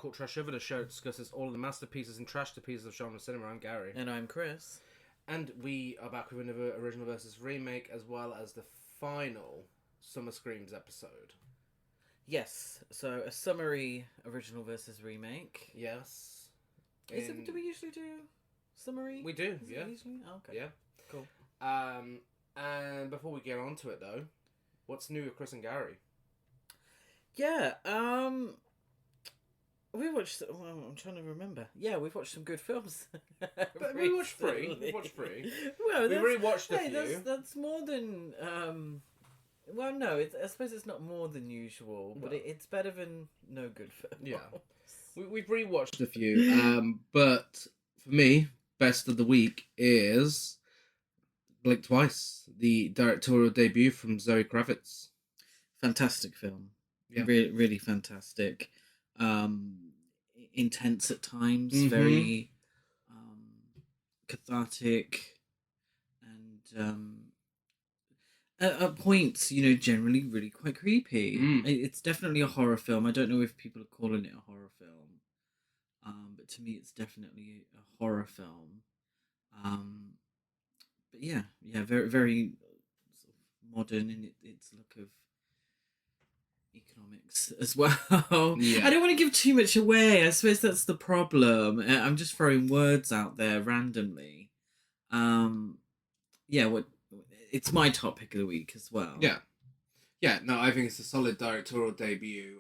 Cult Trash Over, the show that discusses all of the masterpieces and trash to pieces of genre cinema. I'm Gary. And I'm Chris. And we are back with another original versus remake, as well as the final Summer Screams episode. Yes, so a summary original versus remake. Yes. Do we usually do summary? We do, Is yeah. Oh, okay. Yeah. Cool. And before we get on to it, though, what's new with Chris and Gary? Yeah, we watched... Well, I'm trying to remember. Yeah, we've watched some good films. But we watched three. We watched three. Well, we really watched a few. That's more than... Well, no, I suppose it's not more than usual, but it's better than no good film. Yeah. We've rewatched a few, but for me, best of the week is Blink Twice, the directorial debut from Zoe Kravitz. Fantastic film. Yeah. Really, really fantastic. Intense at times, very cathartic, and at points, generally really quite creepy. It's definitely a horror film. I don't know if people are calling it a horror film, but to me, it's definitely a horror film. But yeah, very, very sort of modern in its look of economics as well. Yeah. I don't want to give too much away. I suppose that's the problem. I'm just throwing words out there randomly. It's my top pick of the week as well. Yeah, no, I think it's a solid directorial debut.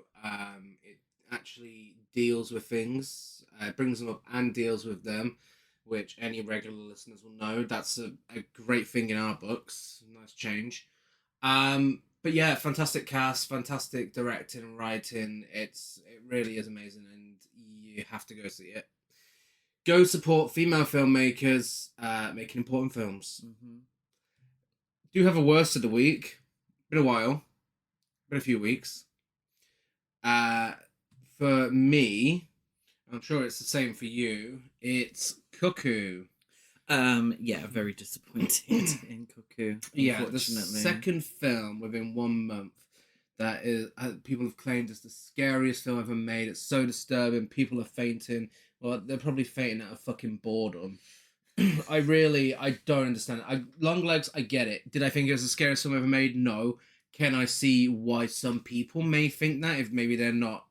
It actually deals with things, brings them up and deals with them, which any regular listeners will know. That's a great thing in our books. Nice change. But yeah, fantastic cast, fantastic directing and writing. It really is amazing, and you have to go see it. Go support female filmmakers making important films. Mm-hmm. Do have a worst of the week. Been a while. Been a few weeks. For me, I'm sure it's the same for you. It's Cuckoo. Very disappointed in Cuckoo. Yeah, the second film within 1 month that is people have claimed is the scariest film ever made. It's so disturbing. People are fainting. Well, they're probably fainting out of fucking boredom. I don't understand it. Longlegs, I get it. Did I think it was the scariest film ever made? No. Can I see why some people may think that if maybe they're not,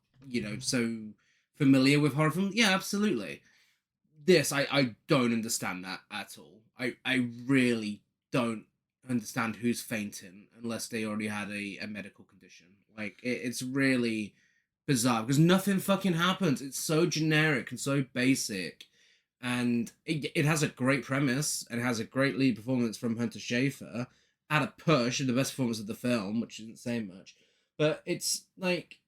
so familiar with horror films? Yeah, absolutely. This, I don't understand that at all. I really don't understand who's fainting unless they already had a medical condition. Like, it's really bizarre because nothing fucking happens. It's so generic and so basic. And it has a great premise and it has a great lead performance from Hunter Schafer at a push in the best performance of the film, which isn't saying much. But it's like,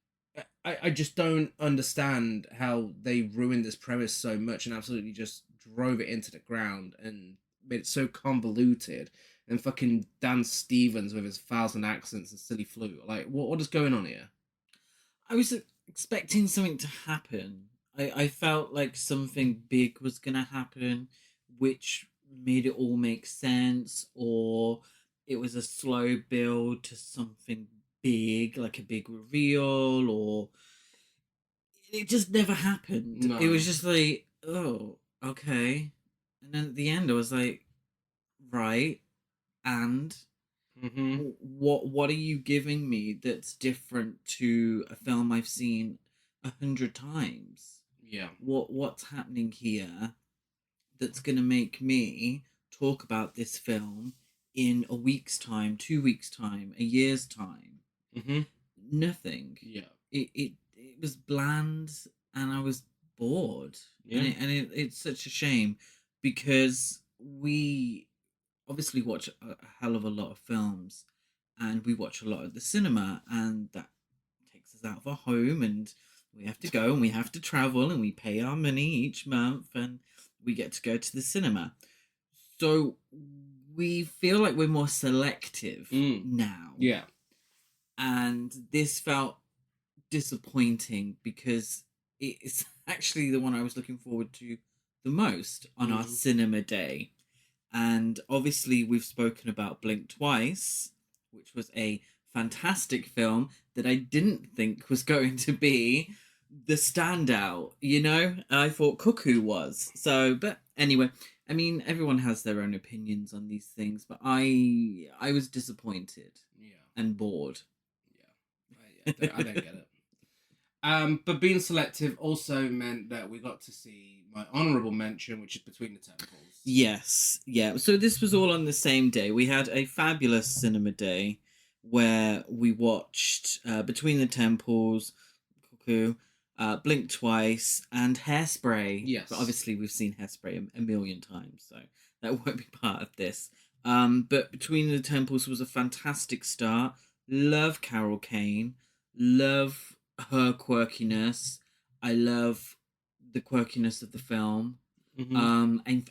I just don't understand how they ruined this premise so much and absolutely just drove it into the ground and made it so convoluted. And fucking Dan Stevens with his 1,000 accents and silly flute. Like, what is going on here? I was expecting something to happen. I felt like something big was going to happen, which made it all make sense, or it was a slow build to something big, like a big reveal, or it just never happened. No. It was just like, oh, okay. And then at the end, I was like, right, and what are you giving me that's different to a film I've seen 100 times? Yeah. What's happening here that's going to make me talk about this film in a week's time, 2 weeks' time, a year's time? Nothing. Yeah. It was bland and I was bored. Yeah. And it's such a shame because we obviously watch a hell of a lot of films and we watch a lot at the cinema, and that takes us out of our home and we have to go and we have to travel and we pay our money each month and we get to go to the cinema. So we feel like we're more selective now. Yeah. And this felt disappointing because it's actually the one I was looking forward to the most on our cinema day. And obviously we've spoken about Blink Twice, which was a fantastic film that I didn't think was going to be the standout, you know. And I thought Cuckoo was. So, but anyway, I mean, everyone has their own opinions on these things, but I was disappointed Yeah, and bored. I don't get it. But being selective also meant that we got to see my honourable mention, which is Between the Temples. Yes, yeah. So this was all on the same day. We had a fabulous cinema day where we watched Between the Temples, Cuckoo, Blink Twice, and Hairspray. Yes. But obviously we've seen Hairspray a million times, so that won't be part of this. But Between the Temples was a fantastic start. Love Carol Kane. Love her quirkiness. I love the quirkiness of the film. In fact,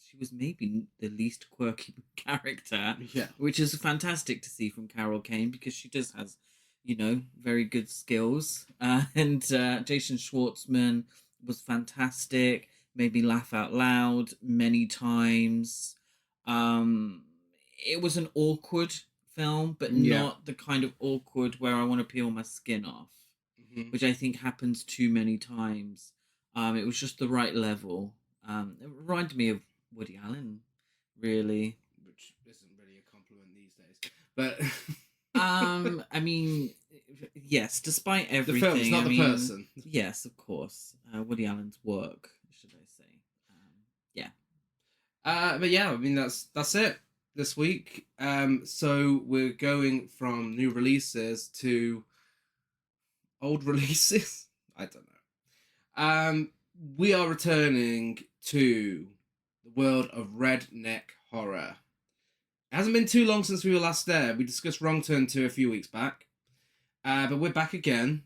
she was maybe the least quirky character, Yeah. which is fantastic to see from Carol Kane because she just has, you know, very good skills. And Jason Schwartzman was fantastic, made me laugh out loud many times. It was an awkward film, but not the kind of awkward where I want to peel my skin off, which I think happens too many times. It was just the right level. It reminded me of Woody Allen, really. Which isn't really a compliment these days. But I mean, yes, despite everything. The film's not the person. Yes, of course. Woody Allen's work, should I say. Yeah. But yeah, I mean, that's it this week. So we're going from new releases to old releases. I don't know. We are returning to the world of redneck horror. It hasn't been too long since we were last there. We discussed Wrong Turn 2 a few weeks back. But we're back again.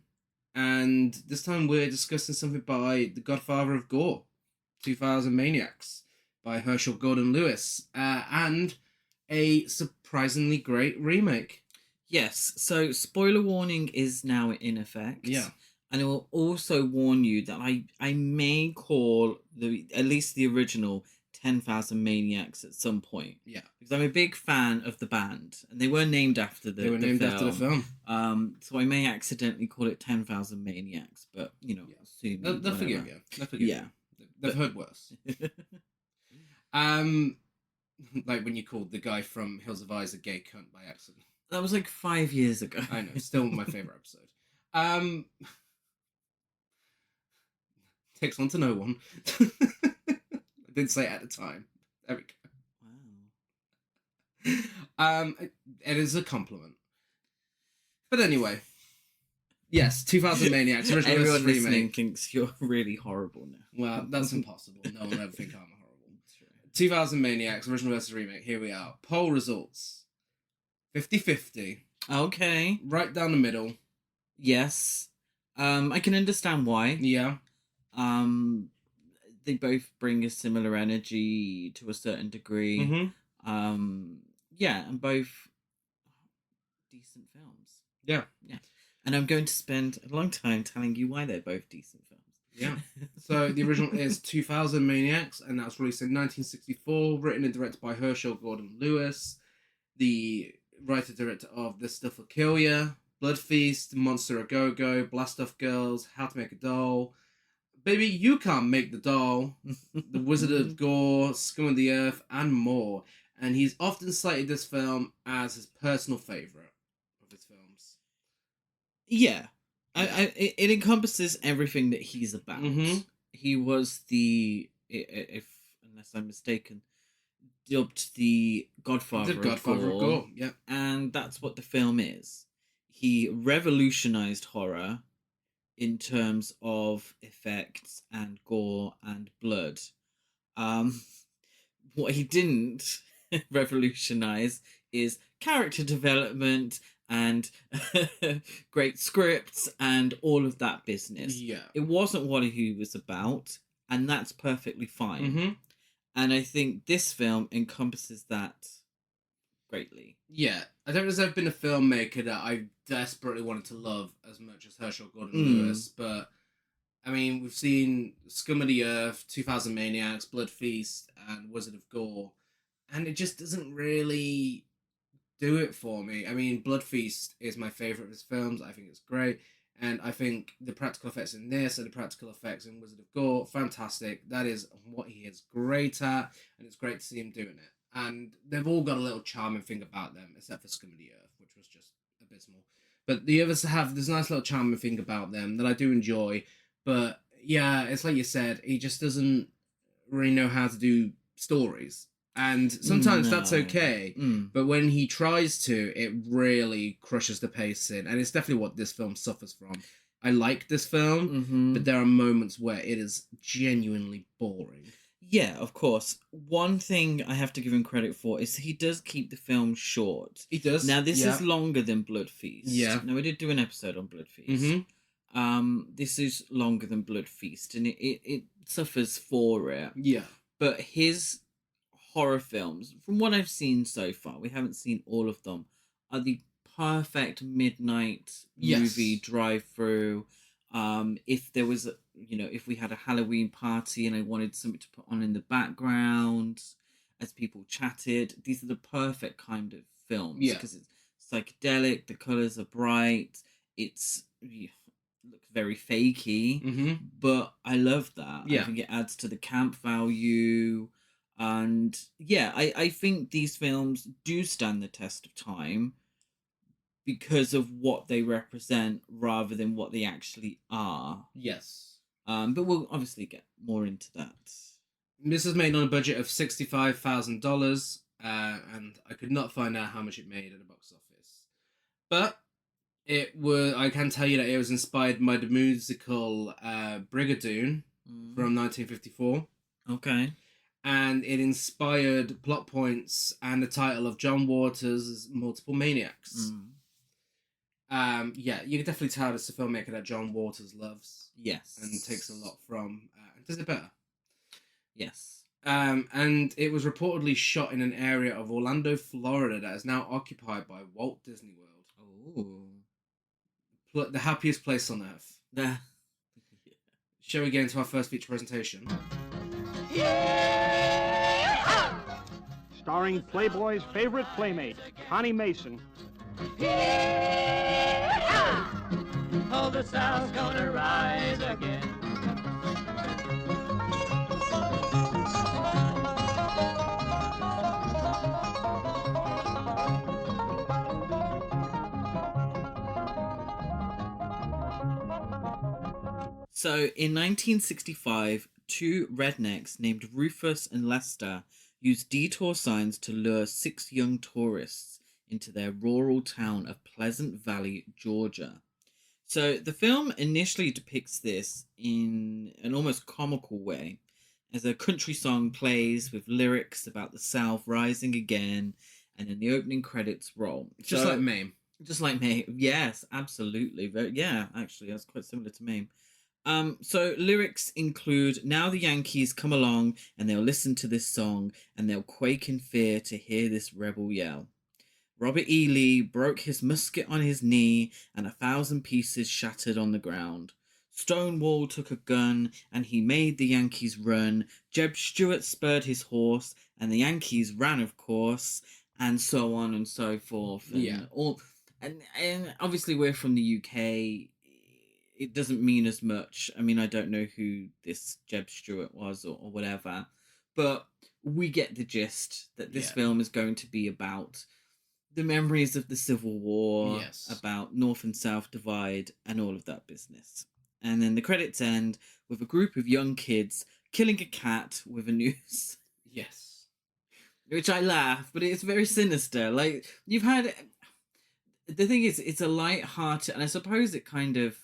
And this time we're discussing something by the godfather of gore, 2000 Maniacs, by Herschell Gordon Lewis. And a surprisingly great remake. Yes, so spoiler warning is now in effect. Yeah. And I will also warn you that I may call at least the original 10,000 Maniacs at some point. Yeah. Because I'm a big fan of the band. And they were named after the film. So I may accidentally call it 10,000 Maniacs. But, you know, assuming... They'll forgive you. They've heard worse. Like when you called the guy from Hills of Eyes a gay cunt by accident. That was like 5 years ago. I know. Still my favourite episode. Takes one to know one. I did say it at the time. There we go. Wow. It is a compliment. But anyway. Yes, 2000 Maniacs. Everyone listening thinks you're really horrible now. Well, that's impossible. No one will ever think I'm horrible. 2000 Maniacs, original versus remake. Here we are. Poll results. 50-50. Okay. Right down the middle. Yes. I can understand why. Yeah. They both bring a similar energy to a certain degree. Mm-hmm. Yeah, and both decent films. Yeah. Yeah. And I'm going to spend a long time telling you why they're both decent films. Yeah. So the original is 2000 Maniacs, and that was released in 1964, written and directed by Herschell Gordon Lewis, the writer-director of This Stuff Will Kill Ya, Blood Feast, Monster A Go-Go, Blast Off Girls, How to Make a Doll, Baby You Can't Make the Doll, The Wizard of Gore, Scum of the Earth, and more. And he's often cited this film as his personal favourite of his films. Yeah. It encompasses everything that he's about. Mm-hmm. He was unless I'm mistaken, dubbed the Godfather of Gore. Yeah. And that's what the film is. He revolutionized horror in terms of effects and gore and blood. What he didn't revolutionize is character development and great scripts and all of that business. Yeah. It wasn't what he was about, and that's perfectly fine. Mm-hmm. And I think this film encompasses that greatly. Yeah. I don't know if there's ever been a filmmaker that I desperately wanted to love as much as Herschell Gordon Lewis, but I mean, we've seen Scum of the Earth, 2000 Maniacs, Blood Feast, and Wizard of Gore, and it just doesn't really do it for me. I mean, Blood Feast is my favourite of his films. I think it's great. And I think the practical effects in this and the practical effects in Wizard of Gore, fantastic. That is what he is great at, and it's great to see him doing it. And they've all got a little charming thing about them, except for Scum of the Earth, which was just abysmal. But the others have this nice little charming thing about them that I do enjoy. But yeah, it's like you said, he just doesn't really know how to do stories. And sometimes that's okay, but when he tries to, it really crushes the pacing, and it's definitely what this film suffers from. I like this film, but there are moments where it is genuinely boring. Yeah, of course. One thing I have to give him credit for is he does keep the film short. He does. Now, this is longer than Blood Feast. Yeah. Now, we did do an episode on Blood Feast. This is longer than Blood Feast, and it suffers for it. Yeah. But his horror films, from what I've seen so far, we haven't seen all of them, are the perfect midnight movie drive-through. If there was, if we had a Halloween party and I wanted something to put on in the background as people chatted, these are the perfect kind of films. Yeah. Because it's psychedelic, the colours are bright, looks very fakey, but I love that. Yeah. I think it adds to the camp value. And yeah, I think these films do stand the test of time because of what they represent rather than what they actually are. Yes. But we'll obviously get more into that. This is made on a budget of $65,000, and I could not find out how much it made at the box office. But I can tell you that it was inspired by the musical Brigadoon from 1954. Okay. And it inspired plot points and the title of John Waters' Multiple Maniacs. Yeah, you can definitely tell it's a filmmaker that John Waters loves. Yes. And takes a lot from, and does it better. Yes. And it was reportedly shot in an area of Orlando, Florida that is now occupied by Walt Disney World. Oh. The happiest place on earth. Shall we get into our first feature presentation? Yeah! Starring Playboy's favorite playmate, Connie Mason. Yeah! Oh, the South's gonna rise again. So, in 1965, two rednecks named Rufus and Lester used detour signs to lure 6 young tourists into their rural town of Pleasant Valley, Georgia. So the film initially depicts this in an almost comical way, as a country song plays with lyrics about the South rising again, and then the opening credits roll. Just like Mame. Just like Mame. Yes, absolutely. Yeah, actually, that's quite similar to Mame. So lyrics include, now the Yankees come along and they'll listen to this song and they'll quake in fear to hear this rebel yell. Robert E. Lee broke his musket on his knee and 1,000 pieces shattered on the ground. Stonewall took a gun and he made the Yankees run. Jeb Stuart spurred his horse and the Yankees ran, of course, and so on and so forth. And and obviously we're from the UK. It doesn't mean as much. I mean, I don't know who this Jeb Stuart was or whatever, but we get the gist that this film is going to be about the memories of the Civil War, about North and South divide, and all of that business. And then the credits end with a group of young kids killing a cat with a noose. Yes. Which I laugh, but it's very sinister. Like, you've had... The thing is, it's a light-hearted, and I suppose it kind of,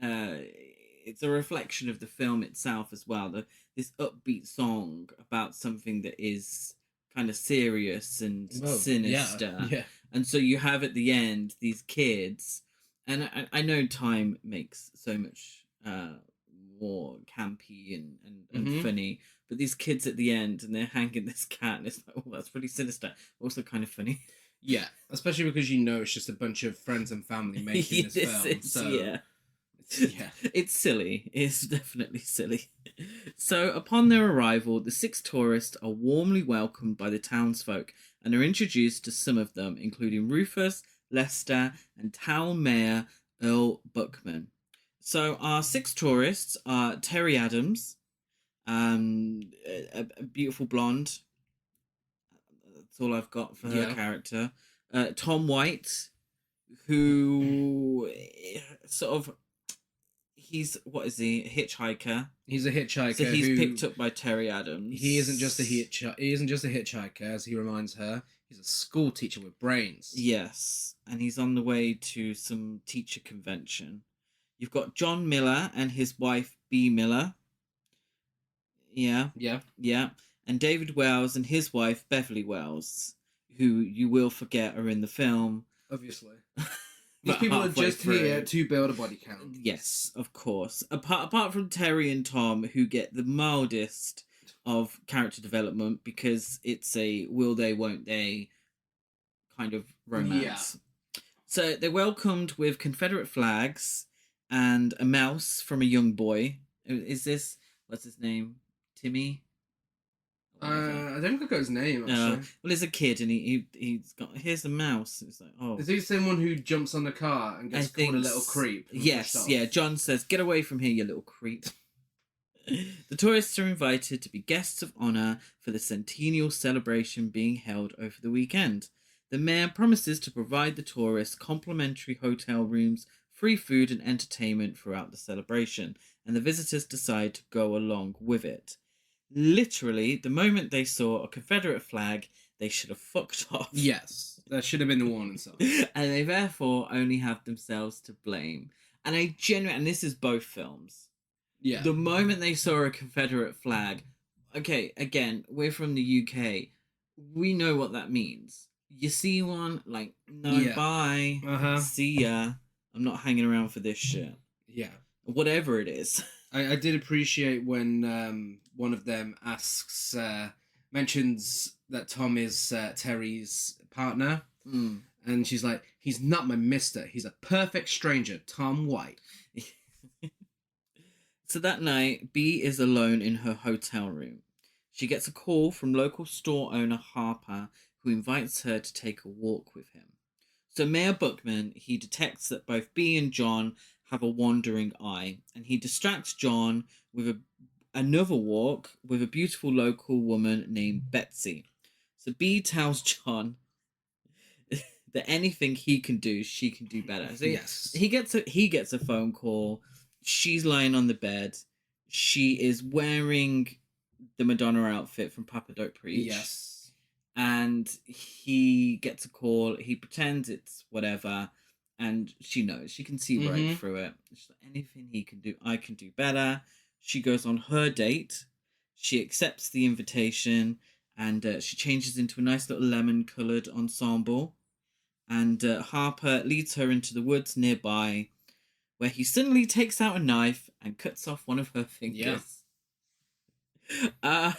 it's a reflection of the film itself as well. This upbeat song about something that is kind of serious and sinister. Yeah. And so you have at the end these kids, and I know time makes so much more campy and funny, but these kids at the end, and they're hanging this cat, and it's like, oh, that's pretty sinister, also kind of funny. Yeah, especially because it's just a bunch of friends and family making this film. It's silly. It's definitely silly. So, upon their arrival, the 6 tourists are warmly welcomed by the townsfolk and are introduced to some of them, including Rufus, Lester, and town mayor Earl Buckman. So our 6 tourists are Terry Adams, a beautiful blonde. That's all I've got for her character. Tom White, who sort of, he's, what is he? A hitchhiker. He's a hitchhiker. So he's picked up by Terry Adams. He isn't just a hitchhiker, as he reminds her. He's a school teacher with brains. Yes, and he's on the way to some teacher convention. You've got John Miller and his wife, Bea Miller. Yeah. And David Wells and his wife, Beverly Wells, who you will forget are in the film. Obviously. These people are just here to build a body count. Yes, of course. Apart from Terry and Tom, who get the mildest of character development because it's a will they, won't they kind of romance. Yeah. So they're welcomed with Confederate flags and a mouse from a young boy. Is this, what's his name? Timmy? I don't think I got his name, actually. Well, he's a kid and he's got, here's a mouse. It's like, oh. Is he someone who jumps on the car and gets called a little creep? Yes, yeah. John says, get away from here, you little creep. The tourists are invited to be guests of honour for the centennial celebration being held over the weekend. The mayor promises to provide the tourists complimentary hotel rooms, free food and entertainment throughout the celebration, and the visitors decide to go along with it. Literally, the moment they saw a Confederate flag, they should have fucked off. Yes, that should have been the warning sign. And they therefore only have themselves to blame. And and this is both films. Yeah. The moment they saw a Confederate flag, okay, again, we're from the UK. We know what that means. You see one, like, no, bye. See ya. I'm not hanging around for this shit. Yeah. Whatever it is. I did appreciate when one of them mentions that Tom is Terry's partner. Mm. And she's like, he's not my mister. He's a perfect stranger, Tom White. So that night, Bea is alone in her hotel room. She gets a call from local store owner Harper, who invites her to take a walk with him. So Mayor Buckman, he detects that both Bea and John have a wandering eye, and he distracts John with another walk with a beautiful local woman named Betsy. So Bea tells John that anything he can do, she can do better. So yes. He gets a phone call. She's lying on the bed. She is wearing the Madonna outfit from Papa Don't Preach. Yes. And he gets a call. He pretends it's whatever. And she knows. She can see right through it. She's like, anything he can do, I can do better. She goes on her date. She accepts the invitation. And she changes into a nice little lemon-coloured ensemble. And Harper leads her into the woods nearby, where he suddenly takes out a knife and cuts off one of her fingers. Yeah.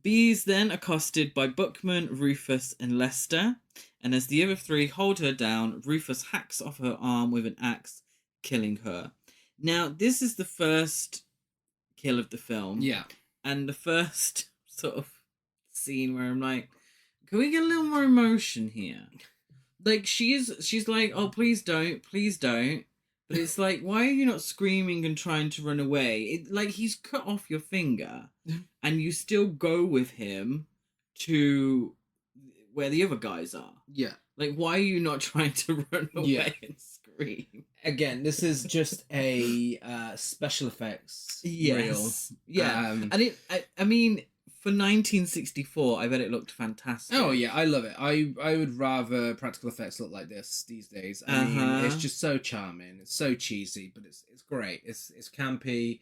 Bea's then accosted by Buckman, Rufus, and Lester, and as the other 3 hold her down, Rufus hacks off her arm with an axe, killing her. Now, this is the first kill of the film. Yeah. And the first sort of scene where I'm like, can we get a little more emotion here? Like, she's like, oh, please don't. But it's like, why are you not screaming and trying to run away? Like, he's cut off your finger, and you still go with him to where the other guys are. Yeah. Like, why are you not trying to run away and scream? Again, this is just a special effects reel. Yeah. And I mean, for 1964, I bet it looked fantastic. Oh yeah, I love it. I would rather practical effects look like this these days. I mean, it's just so charming. It's so cheesy, but it's great. It's campy,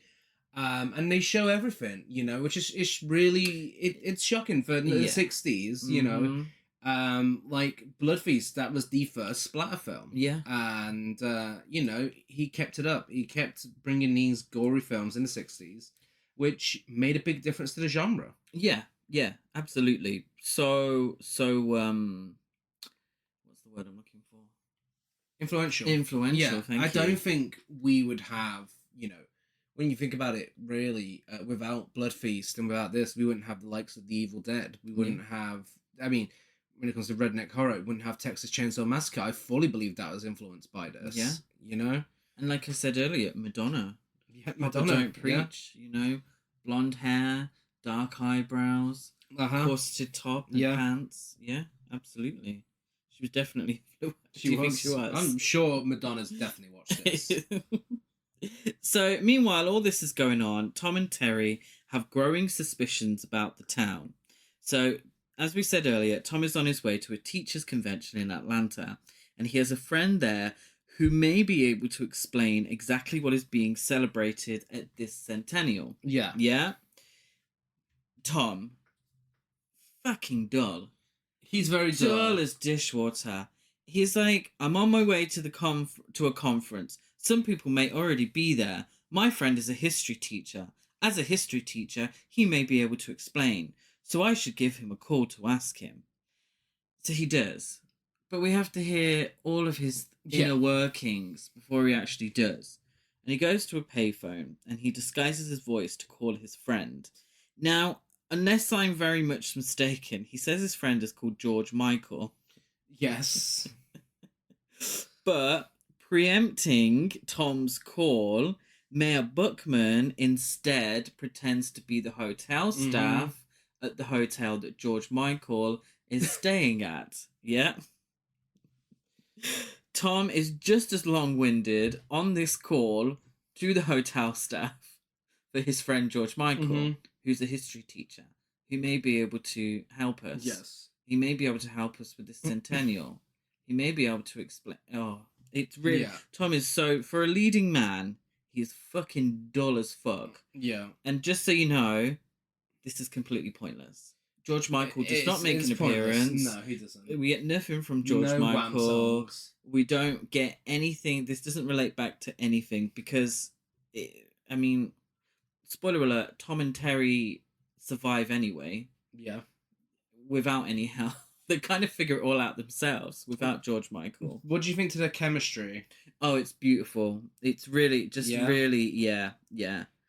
and they show everything, you know, which is it's really it's shocking for the 60s, you know. Like Blood Feast, that was the first splatter film. Yeah, and you know, he kept it up. He kept bringing these gory films in the 60s, which made a big difference to the genre. Yeah, absolutely. So what's the word I'm looking for? Influential. Yeah, thank you. I don't think we would have, you know, when you think about it, really, without Blood Feast and without this, we wouldn't have the likes of The Evil Dead. We wouldn't have, I mean, when it comes to redneck horror, it wouldn't have Texas Chainsaw Massacre. I fully believe that was influenced by this. Yeah. You know? And like I said earlier, Madonna. Yeah, Papa Madonna. Don't Preach, you know, blonde hair, dark eyebrows, corseted top and pants. Yeah, absolutely. She was definitely. She was. I'm sure Madonna's definitely watched this. So, meanwhile, all this is going on. Tom and Terry have growing suspicions about the town. So, as we said earlier, Tom is on his way to a teachers' convention in Atlanta, and he has a friend there who may be able to explain exactly what is being celebrated at this centennial. Yeah. Yeah? Tom. Fucking dull. He's very dull. Dull as dishwater. He's like, I'm on my way to a conference. Some people may already be there. My friend is a history teacher. As a history teacher, he may be able to explain. So I should give him a call to ask him. So he does. But we have to hear all of his inner workings before he actually does. And he goes to a payphone and he disguises his voice to call his friend. Now, unless I'm very much mistaken, he says his friend is called George Michael. Yes. But preempting Tom's call, Mayor Buckman instead pretends to be the hotel staff at the hotel that George Michael is staying at. Yeah. Tom is just as long-winded on this call to the hotel staff for his friend George Michael, who's a history teacher, who may be able to help us. Yes. He may be able to help us with this centennial. He may be able to explain. Oh, it's really... Yeah. Tom is so... For a leading man, he's fucking dull as fuck. Yeah. And just so you know, this is completely pointless. George Michael does not make an appearance. No, he doesn't. We get nothing from George Michael. We don't get anything. This doesn't relate back to anything because, spoiler alert, Tom and Terry survive anyway. Yeah. Without any help. They kind of figure it all out themselves without George Michael. What do you think to their chemistry? Oh, it's beautiful. It's really, yeah.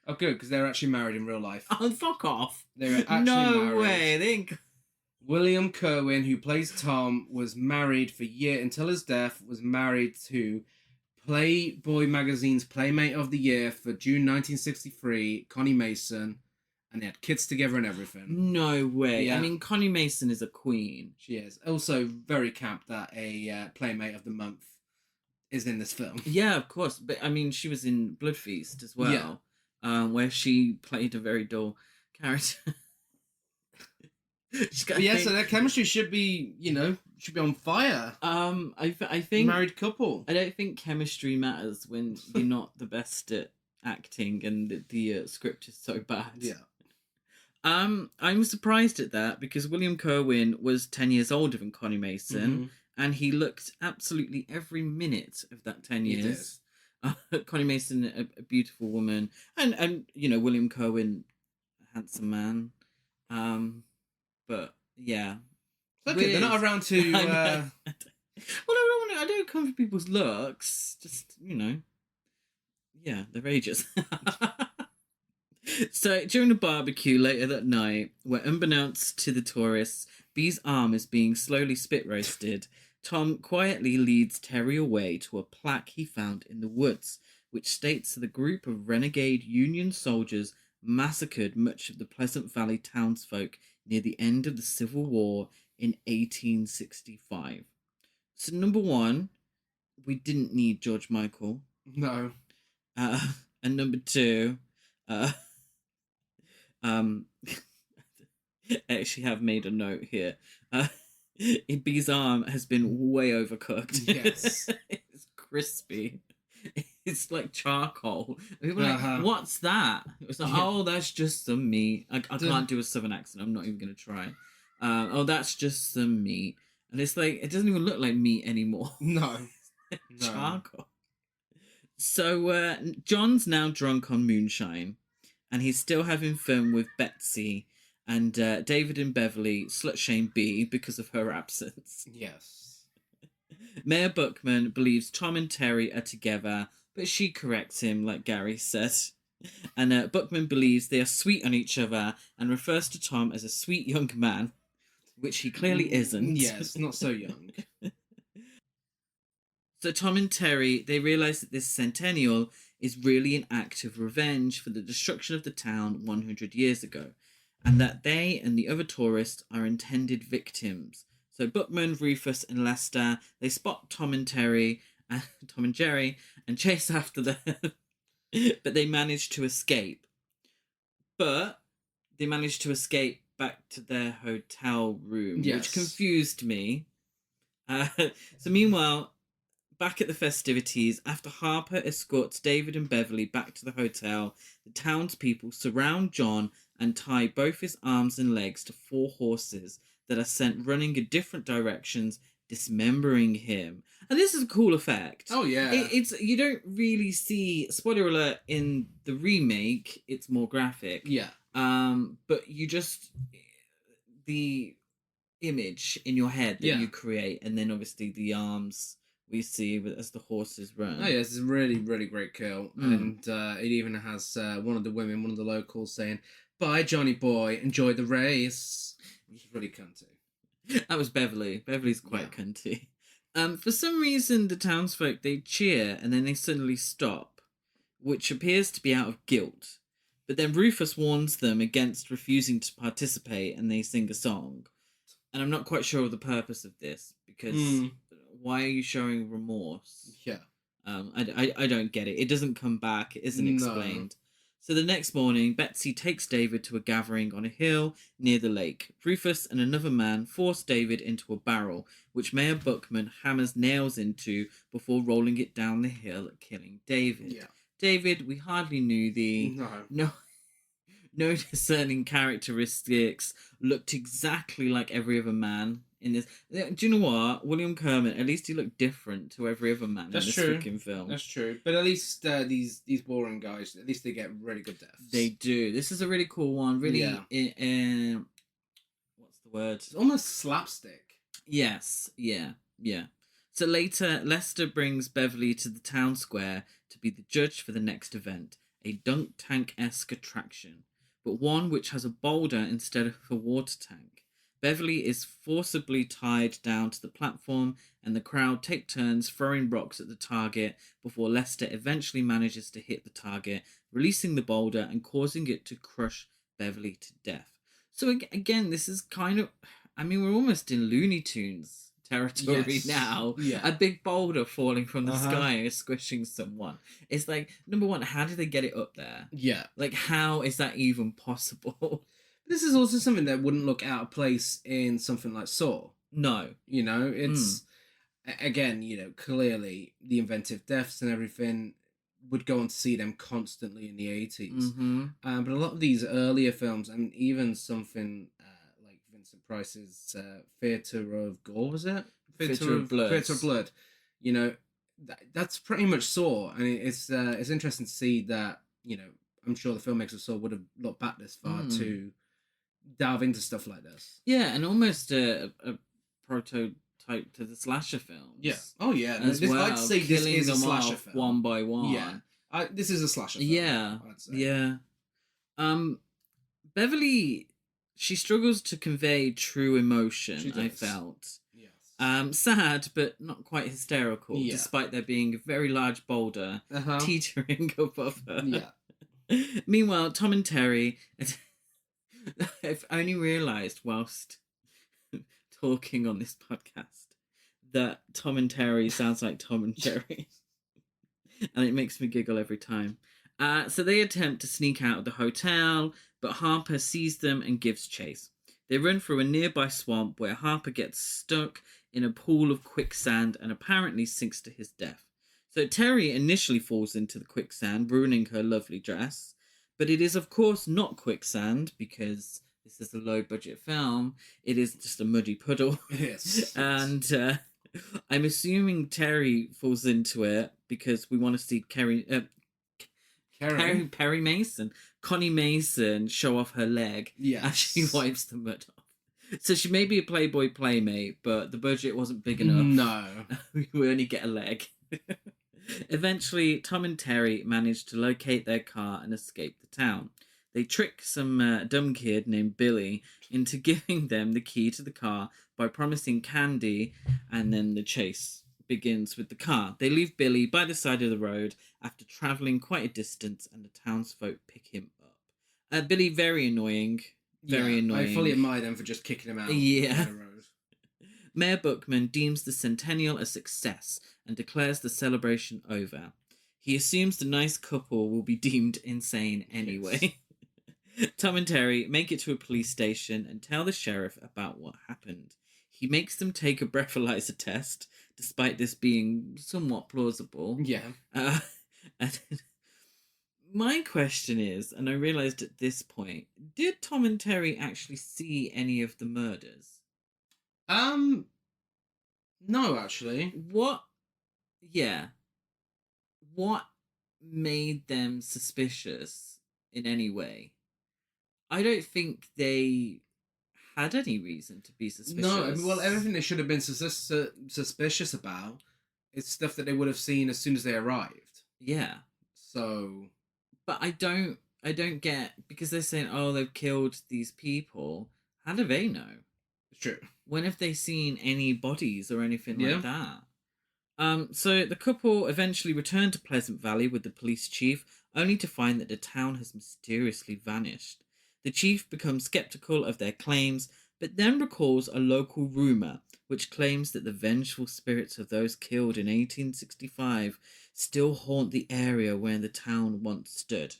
Oh, good, because they're actually married in real life. Oh, fuck off. They're actually married. No way. They ain't... William Kerwin, who plays Tom, was married for until his death, was married to Playboy magazine's Playmate of the Year for June 1963, Connie Mason, and they had kids together and everything. No way. Yeah. I mean, Connie Mason is a queen. She is. Also, very camp that a Playmate of the Month is in this film. Yeah, of course. But, I mean, she was in Blood Feast as well, where she played a very dull character. So their chemistry should be, should be on fire. I think... Married couple. I don't think chemistry matters when you're not the best at acting and the script is so bad. Yeah. I'm surprised at that because William Kerwin was 10 years older than Connie Mason and he looked absolutely every minute of that 10 years. Connie Mason, a beautiful woman, and William Kerwin, a handsome man. But yeah. Okay, they're not around to well, I don't come for people's looks, just they're ages. So, during the barbecue later that night, where unbeknownst to the tourists, Bee's arm is being slowly spit roasted, Tom quietly leads Terry away to a plaque he found in the woods, which states that a group of renegade Union soldiers massacred much of the Pleasant Valley townsfolk near the end of the Civil War in 1865. So, number one, we didn't need George Michael. No. And number two, I actually have made a note here. Bee's arm has been way overcooked. Yes. It's crispy. It's like charcoal. People are like, what's that? It was like, oh, that's just some meat. I can't do a southern accent. I'm not even going to try. Oh, that's just some meat. And it's like, it doesn't even look like meat anymore. No. Charcoal. So John's now drunk on moonshine, and he's still having fun with Betsy, and David and Beverly slut-shame Bee because of her absence. Yes. Mayor Buckman believes Tom and Terry are together, but she corrects him, like Gary said. And Buckman believes they are sweet on each other and refers to Tom as a sweet young man. Which he clearly isn't. Yes, not so young. So Tom and Terry, they realise that this centennial is really an act of revenge for the destruction of the town 100 years ago, and that they and the other tourists are intended victims. So Buckman, Rufus and Lester, they spot Tom and Jerry, and chase after them, but they manage to escape. But they manage to escape back to their hotel room, which confused me. So meanwhile, back at the festivities, after Harper escorts David and Beverly back to the hotel, the townspeople surround John and tie both his arms and legs to 4 horses that are sent running in different directions, dismembering him. And this is a cool effect. Oh yeah. It's you don't really see, spoiler alert, in the remake, it's more graphic. Yeah. But you just, the image in your head that you create, and then obviously the arms we see as the horses run. Oh yeah, this is a really, really great kill. And it even has one of the locals saying, "Bye, Johnny boy, enjoy the race." Which is really cunty. That was Beverly. Beverly's quite cunty. For some reason, the townsfolk, they cheer and then they suddenly stop, which appears to be out of guilt. But then Rufus warns them against refusing to participate and they sing a song. And I'm not quite sure of the purpose of this, because why are you showing remorse? Yeah. I don't get it. It doesn't come back. It isn't explained. So the next morning, Betsy takes David to a gathering on a hill near the lake. Rufus and another man force David into a barrel, which Mayor Buckman hammers nails into before rolling it down the hill, killing David. Yeah. David, we hardly knew thee. No discerning characteristics, looked exactly like every other man in this. Do you know what? William Kermit, at least he looked different to every other man in this fucking film. That's true. But at least these boring guys, at least they get really good deaths. They do. This is a really cool one. Really, what's the word? It's almost slapstick. Yes. Yeah. So later, Lester brings Beverly to the town square to be the judge for the next event, a dunk tank-esque attraction, but one which has a boulder instead of a water tank. Beverly is forcibly tied down to the platform, and the crowd take turns throwing rocks at the target before Lester eventually manages to hit the target, releasing the boulder and causing it to crush Beverly to death. So again, this is kind of, I mean, we're almost in Looney Tunes territory now. Yeah. A big boulder falling from the sky and squishing someone. It's like, number one, how did they get it up there? Yeah. Like, how is that even possible? This is also something that wouldn't look out of place in something like Saw. No. You know, it's, again, you know, clearly the inventive deaths and everything would go on to see them constantly in the 80s. But a lot of these earlier films, and even something like Vincent Price's Theatre of Gore, was it? Theatre of Blood. Theatre of Blood. You know, that's pretty much Saw. And it's interesting to see that, you know, I'm sure the filmmakers of Saw would have looked back this far to delve into stuff like this. Yeah, and almost a prototype to the slasher films. Yeah. Oh yeah. I'd say this is a slasher film. One by one. Yeah. This is a slasher film. Yeah. I'd say. Yeah. Beverly, she struggles to convey true emotion, I felt. Yes. Sad, but not quite hysterical, despite there being a very large boulder teetering above her. Yeah. Meanwhile, Tom and Terry, I've only realised whilst talking on this podcast that Tom and Terry sounds like Tom and Jerry. And it makes me giggle every time. So they attempt to sneak out of the hotel, but Harper sees them and gives chase. They run through a nearby swamp where Harper gets stuck in a pool of quicksand and apparently sinks to his death. So Terry initially falls into the quicksand, ruining her lovely dress. But it is, of course, not quicksand, because this is a low-budget film. It is just a muddy puddle. Yes. And I'm assuming Terry falls into it because we want to see Perry Mason, Connie Mason, show off her leg as she wipes the mud off. So she may be a Playboy playmate, but the budget wasn't big enough. No. We only get a leg. Eventually, Tom and Terry manage to locate their car and escape the town. They trick some dumb kid named Billy into giving them the key to the car by promising candy, and then the chase begins with the car. They leave Billy by the side of the road after travelling quite a distance, and the townsfolk pick him up. Billy, very annoying. Very annoying. I fully admire them for just kicking him out. Yeah. On the road. Mayor Bookman deems the centennial a success and declares the celebration over. He assumes the nice couple will be deemed insane anyway. Tom and Terry make it to a police station and tell the sheriff about what happened. He makes them take a breathalyzer test, despite this being somewhat plausible. Yeah. And my question is, and I realised at this point, did Tom and Terry actually see any of the murders? No, actually. What made them suspicious in any way? I don't think they had any reason to be suspicious. No, I mean, well, everything they should have been suspicious about is stuff that they would have seen as soon as they arrived. Yeah. So... But I don't get, because they're saying, oh, they've killed these people. How do they know? It's true. When have they seen any bodies or anything like that? So the couple eventually return to Pleasant Valley with the police chief, only to find that the town has mysteriously vanished. The chief becomes skeptical of their claims, but then recalls a local rumour which claims that the vengeful spirits of those killed in 1865 still haunt the area where the town once stood.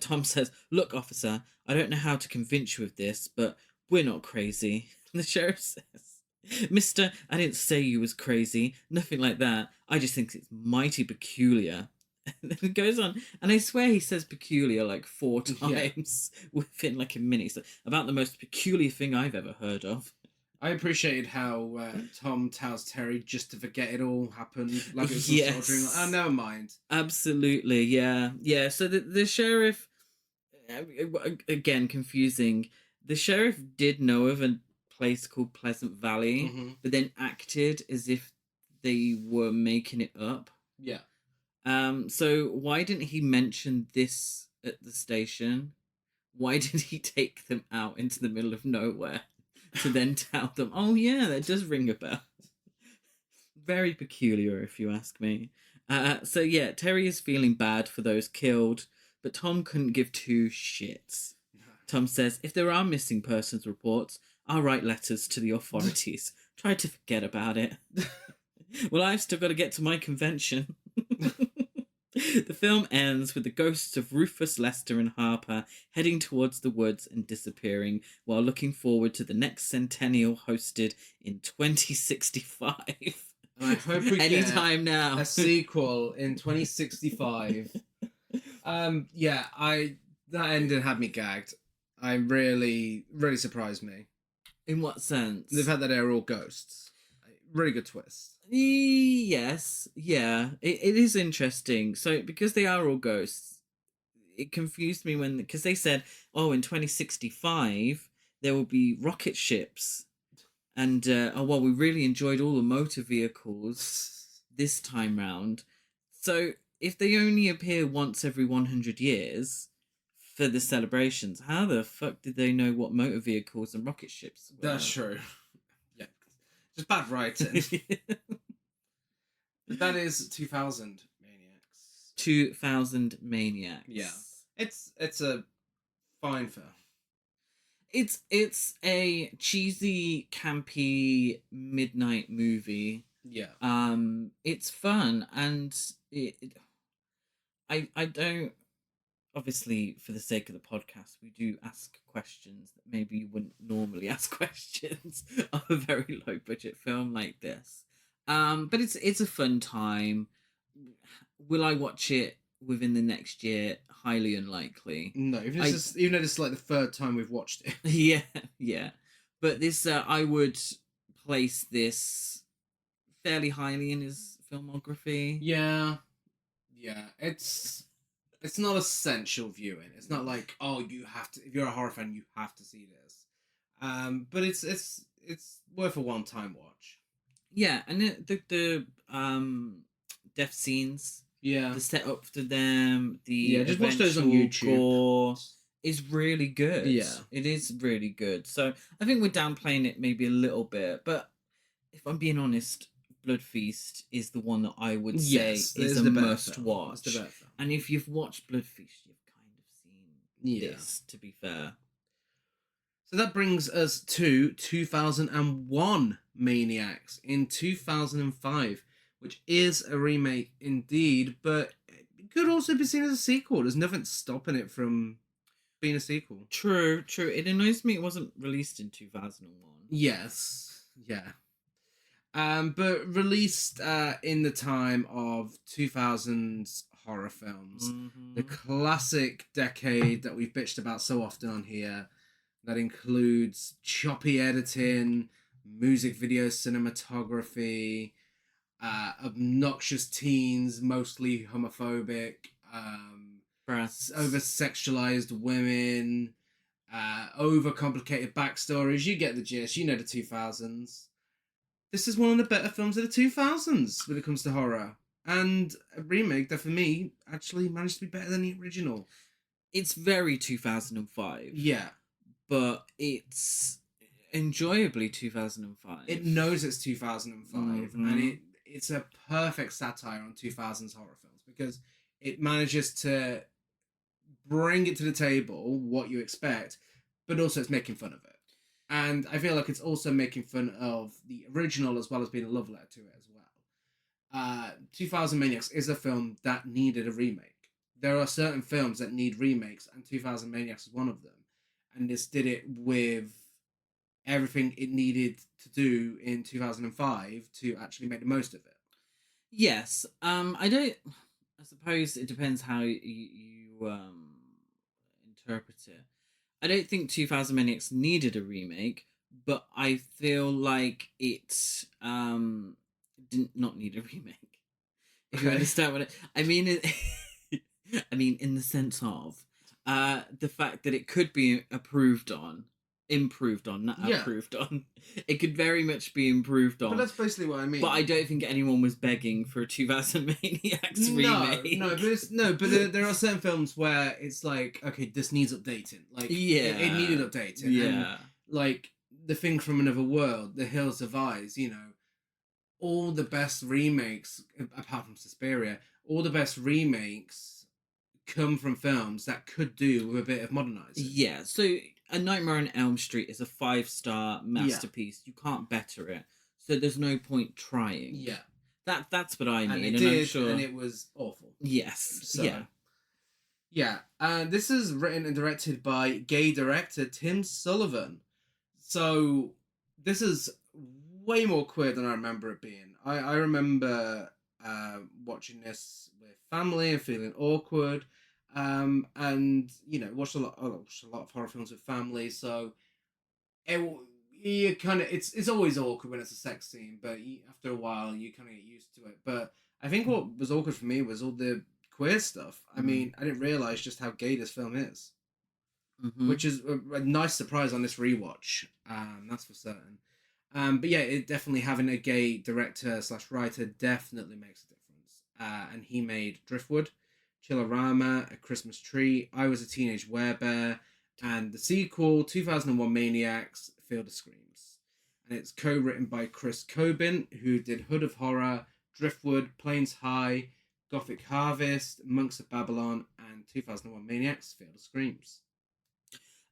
Tom says, "Look, officer, I don't know how to convince you of this, but we're not crazy." And the sheriff says, "Mister, I didn't say you was crazy. Nothing like that. I just think it's mighty peculiar." And then it goes on, and I swear he says peculiar like 4 times within like a minute. So, about the most peculiar thing I've ever heard of. I appreciated how Tom tells Terry just to forget it all happened. Like it was some sort of dream. Oh, never mind. Absolutely, yeah. Yeah, so the sheriff, again, confusing. The sheriff did know of a place called Pleasant Valley, but then acted as if they were making it up. Yeah. So why didn't he mention this at the station? Why did he take them out into the middle of nowhere to then tell them, oh yeah, that does ring a bell? Very peculiar, if you ask me. So yeah, Terry is feeling bad for those killed, but Tom couldn't give two shits. Tom says, if there are missing persons reports, I'll write letters to the authorities. Try to forget about it. Well, I've still got to get to my convention. The film ends with the ghosts of Rufus, Lester, and Harper heading towards the woods and disappearing, while looking forward to the next centennial hosted in 2065. And I hope we anytime get now a sequel in 2065. That ending had me gagged. I really surprised me. In what sense? The fact that they're all ghosts. Really good twist. Yes, yeah, it is interesting. So because they are all ghosts, it confused me because they said, oh, in 2065 there will be rocket ships, and we really enjoyed all the motor vehicles this time round. So if they only appear once every 100 years for the celebrations, how the fuck did they know what motor vehicles and rocket ships were? That's true. Yeah, just bad writing. That is 2000 Maniacs. 2000 Maniacs. Yeah, it's a fine film. It's a cheesy, campy midnight movie. Yeah. It's fun, and I don't, obviously, for the sake of the podcast, we do ask questions that maybe you wouldn't normally ask questions of a very low budget film like this. But it's a fun time. Will I watch it within the next year? Highly unlikely. No, even though this is like the third time we've watched it. Yeah. But this, I would place this fairly highly in his filmography. Yeah. It's not essential viewing. It's not like, oh, you have to. If you're a horror fan, you have to see this. But it's worth a one-time watch. Yeah, and the death scenes, yeah, the setup for them, the just watch those on YouTube. Gore, is really good. Yeah. It is really good. So I think we're downplaying it maybe a little bit, but if I'm being honest, Blood Feast is the one that I would say Yes, is a the better must film. watch. It's the better film. And if you've watched Blood Feast, you've kind of seen Yeah. this, to be fair. So that brings us to 2001 Maniacs in 2005, which is a remake indeed, but it could also be seen as a sequel. There's nothing stopping it from being a sequel. True. It annoys me it wasn't released in 2001. Yes, yeah. But released in the time of 2000s horror films, the classic decade that we've bitched about so often on here, that includes choppy editing, music video cinematography, obnoxious teens, mostly homophobic, over-sexualized women, overcomplicated backstories. You get the gist. You know the 2000s. This is one of the better films of the 2000s when it comes to horror. And a remake that, for me, actually managed to be better than the original. It's very 2005. Yeah. But it's enjoyably 2005. It knows it's 2005. And it's a perfect satire on 2000s horror films because it manages to bring it to the table, what you expect, but also it's making fun of it. And I feel like it's also making fun of the original as well as being a love letter to it as well. 2000 Maniacs is a film that needed a remake. There are certain films that need remakes, and 2000 Maniacs is one of them. And this did it with everything it needed to do in 2005 to actually make the most of it. Yes. I suppose it depends how you interpret it. I don't think 2000 Maniacs needed a remake, but I feel like it did not need a remake. If you understand what I mean. I mean, in the sense of the fact that it could be improved on. It could very much be improved on. But that's basically what I mean. But I don't think anyone was begging for a 2000 Maniacs remake. But there are certain films where it's like, okay, this needs updating. Like, it needed updating. Yeah. And, like, The Thing from Another World, The Hills of Eyes, you know, all the best remakes, apart from Suspiria, all the best remakes come from films that could do with a bit of modernizing. Yeah, so A Nightmare on Elm Street is a 5-star masterpiece. You can't better it. So there's no point trying. Yeah. That's what I mean. And it did, and it was awful. Yes. So, yeah. Yeah. This is written and directed by gay director Tim Sullivan. So this is way more queer than I remember it being. I remember watching this with family and feeling awkward. And you know, watched a lot of horror films with family, so it's always awkward when it's a sex scene, but after a while you kind of get used to it. But I think what was awkward for me was all the queer stuff. I mean, I didn't realize just how gay this film is, which is a nice surprise on this rewatch. That's for certain. But yeah, it definitely having a gay director / writer definitely makes a difference. And he made Driftwood, Chillerama, A Christmas Tree, I Was a Teenage Werebear, and the sequel, 2001 Maniacs, Field of Screams. And it's co-written by Chris Cobin, who did Hood of Horror, Driftwood, Plains High, Gothic Harvest, Monks of Babylon, and 2001 Maniacs, Field of Screams.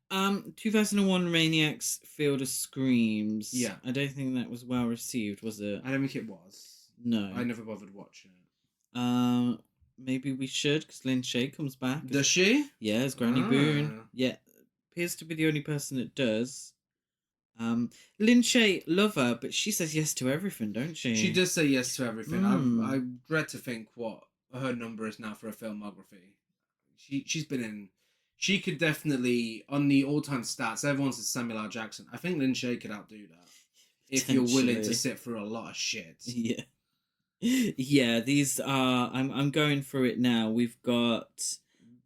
2001 Maniacs, Field of Screams. Yeah. I don't think that was well received, was it? I don't think it was. No. I never bothered watching it. Maybe we should, because Lynn Shay comes back. Does she? Yeah, as Granny Boone. Yeah, appears to be the only person that does. Lynn Shay, love her, but she says yes to everything, don't she? She does say yes to everything. I dread to think what her number is now for a filmography. She's been in... She could definitely, on the all-time stats, everyone says Samuel L. Jackson. I think Lynn Shay could outdo that. If you're willing to sit through a lot of shit. Yeah. Yeah, these are... I'm going through it now. We've got...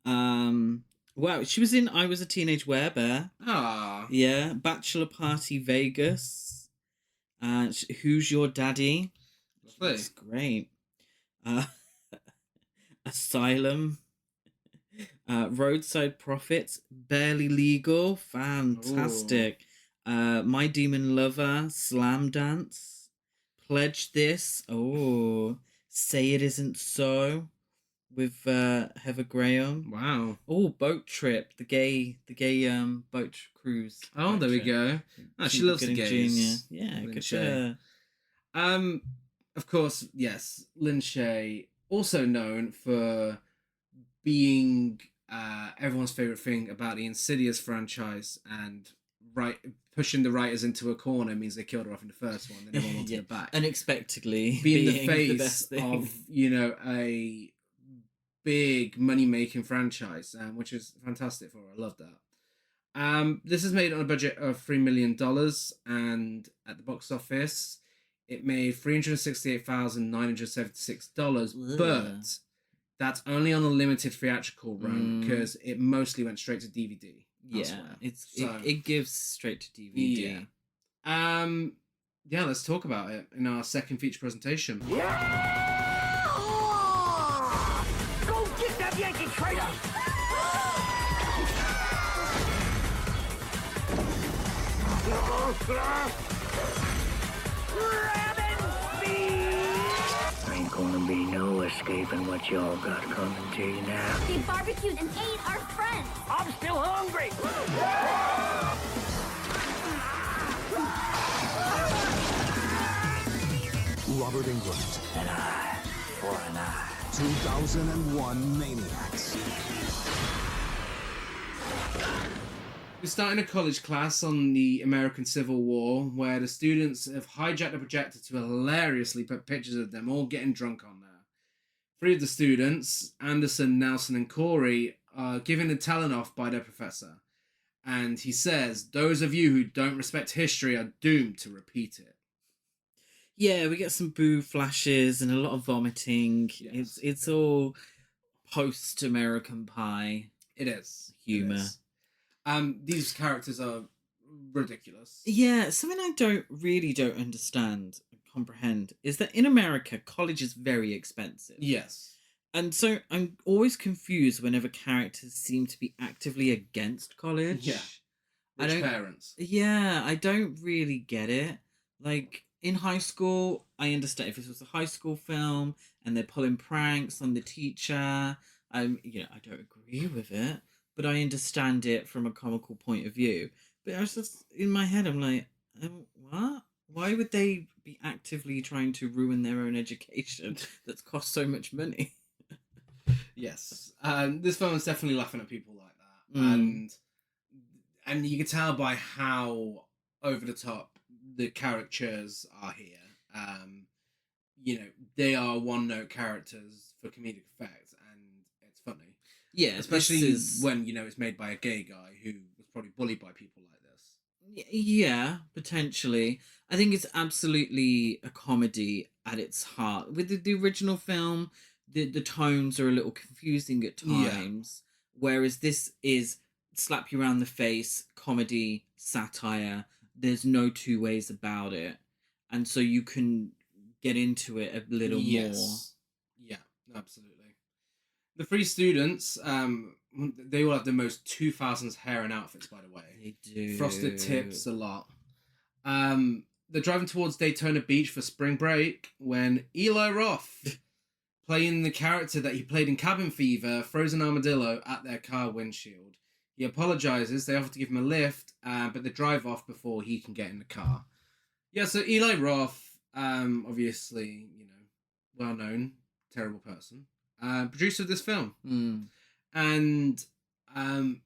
Wow, she was in I Was a Teenage Werebear. Ah. Yeah, Bachelor Party Vegas. Who's Your Daddy? That's great. Asylum. Roadside Prophets, Barely Legal, fantastic. My Demon Lover, Slam Dance, Pledge This, Say It Isn't So, with Heather Graham. Wow. Boat Trip, the gay boat cruise. Oh, there we go. Oh, she loves the gays. Yeah, Lin good Shaye. Of course, yes. Lin Shaye, also known for being everyone's favorite thing about the Insidious franchise, and pushing the writers into a corner means they killed her off in the first one. Then everyone wanted her back. Unexpectedly, being the face of a big money-making franchise, which is fantastic for her. I love that. This is made on a budget of $3 million, and at the box office, it made $368,976. But that's only on a limited theatrical run because it mostly went straight to DVD. It gives straight to DVD. Yeah. Let's talk about it in our second feature presentation. Yeah! Go get that Yankee traitor! Ain't gonna be no escaping what y'all got coming to you now. They barbecued and ate our friends. I'm still hungry! Robert Englund. An eye for an eye. 2001 Maniacs. We're starting a college class on the American Civil War, where the students have hijacked a projector to hilariously put pictures of them all getting drunk on there. 3 of the students, Anderson, Nelson, and Corey, are given a telling off by their professor. And he says, those of you who don't respect history are doomed to repeat it. Yeah, we get some boo flashes and a lot of vomiting. Yes. It's all post-American Pie. It is. Humour. It is. These characters are ridiculous. Yeah, something I don't understand and comprehend is that in America, college is very expensive. Yes. And so I'm always confused whenever characters seem to be actively against college. Yeah. Rich parents. Yeah, I don't really get it. Like, in high school, I understand if this was a high school film and they're pulling pranks on the teacher, I don't agree with it, but I understand it from a comical point of view. But I was just, in my head, I'm like, what? Why would they be actively trying to ruin their own education that's cost so much money? Yes. This film is definitely laughing at people like that. And you can tell by how over the top the caricatures are here. They are one-note characters for comedic effect, and it's funny. Yeah, especially when it's made by a gay guy who was probably bullied by people like this. Yeah, potentially. I think it's absolutely a comedy at its heart. With the original film, the tones are a little confusing at times, whereas this is slap you around the face, comedy, satire. There's no two ways about it, and so you can get into it a little more. Yeah, absolutely. The 3 students, they all have the most 2000s hair and outfits, by the way. They do. Frosted tips a lot. They're driving towards Daytona Beach for spring break when Eli Roth, playing the character that he played in Cabin Fever, throws an armadillo at their car windshield. He apologizes. They offer to give him a lift, but they drive off before he can get in the car. Yeah, so Eli Roth, obviously, well-known, terrible person, producer of this film. And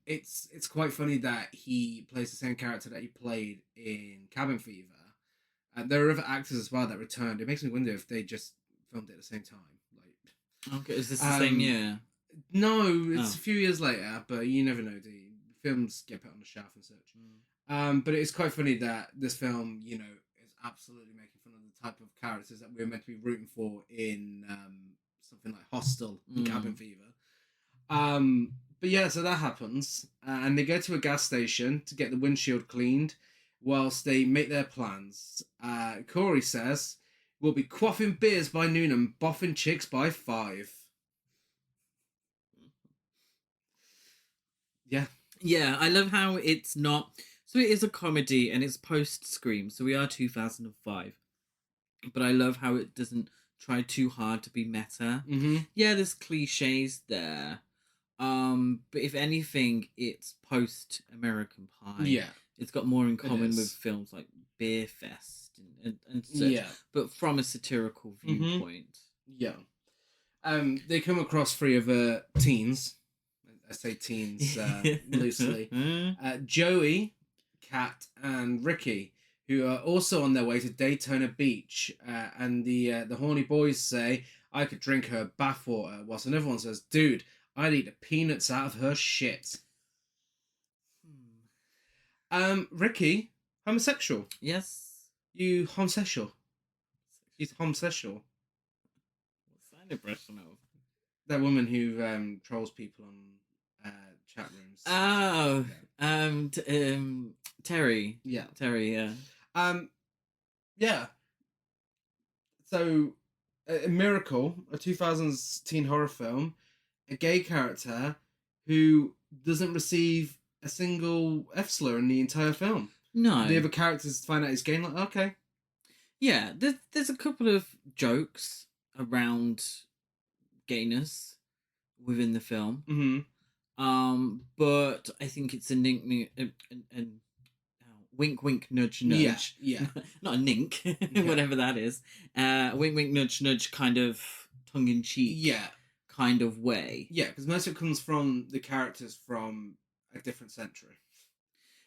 it's quite funny that he plays the same character that he played in Cabin Fever. There are other actors as well that returned. It makes me wonder if they just filmed it at the same time. Okay, is this the same year? No, it's a few years later, but you never know, do you? Films get put on the shelf and such. But it's quite funny that this film, is absolutely making fun of the type of characters that we're meant to be rooting for in something like Hostel and Cabin Fever. But yeah, so that happens. And they go to a gas station to get the windshield cleaned whilst they make their plans. Corey says, we'll be quaffing beers by noon and boffing chicks by 5. Yeah. Yeah, I love how it's not. So it is a comedy and it's post Scream. So we are 2005. But I love how it doesn't try too hard to be meta. Mm-hmm. Yeah, there's cliches there. But if anything, it's post American Pie. Yeah. It's got more in common is. with films like Beer Fest and such. Yeah. But from a satirical viewpoint. Yeah. They come across 3 other teens. I say teens loosely. Joey, Kat, and Ricky, who are also on their way to Daytona Beach. And the horny boys say, I could drink her bathwater, whilst another one says, dude, I'd eat the peanuts out of her shit. Ricky, homosexual. Yes. You homosexual. He's homosexual. What's that impression of? That woman who trolls people on chat rooms. Oh, Terry. Yeah. Terry, yeah. Yeah. So, a Miracle, a 2000s teen horror film, a gay character who doesn't receive a single F slur in the entire film. No. The other characters find out he's gay, like, okay. Yeah, there's a couple of jokes around gayness within the film. Mm-hmm. But I think it's a wink, wink, nudge, nudge. Yeah. Not a nink, whatever that is. Wink, wink, nudge, nudge, kind of tongue in cheek. Yeah. Kind of way. Yeah, because most of it comes from the characters from a different century.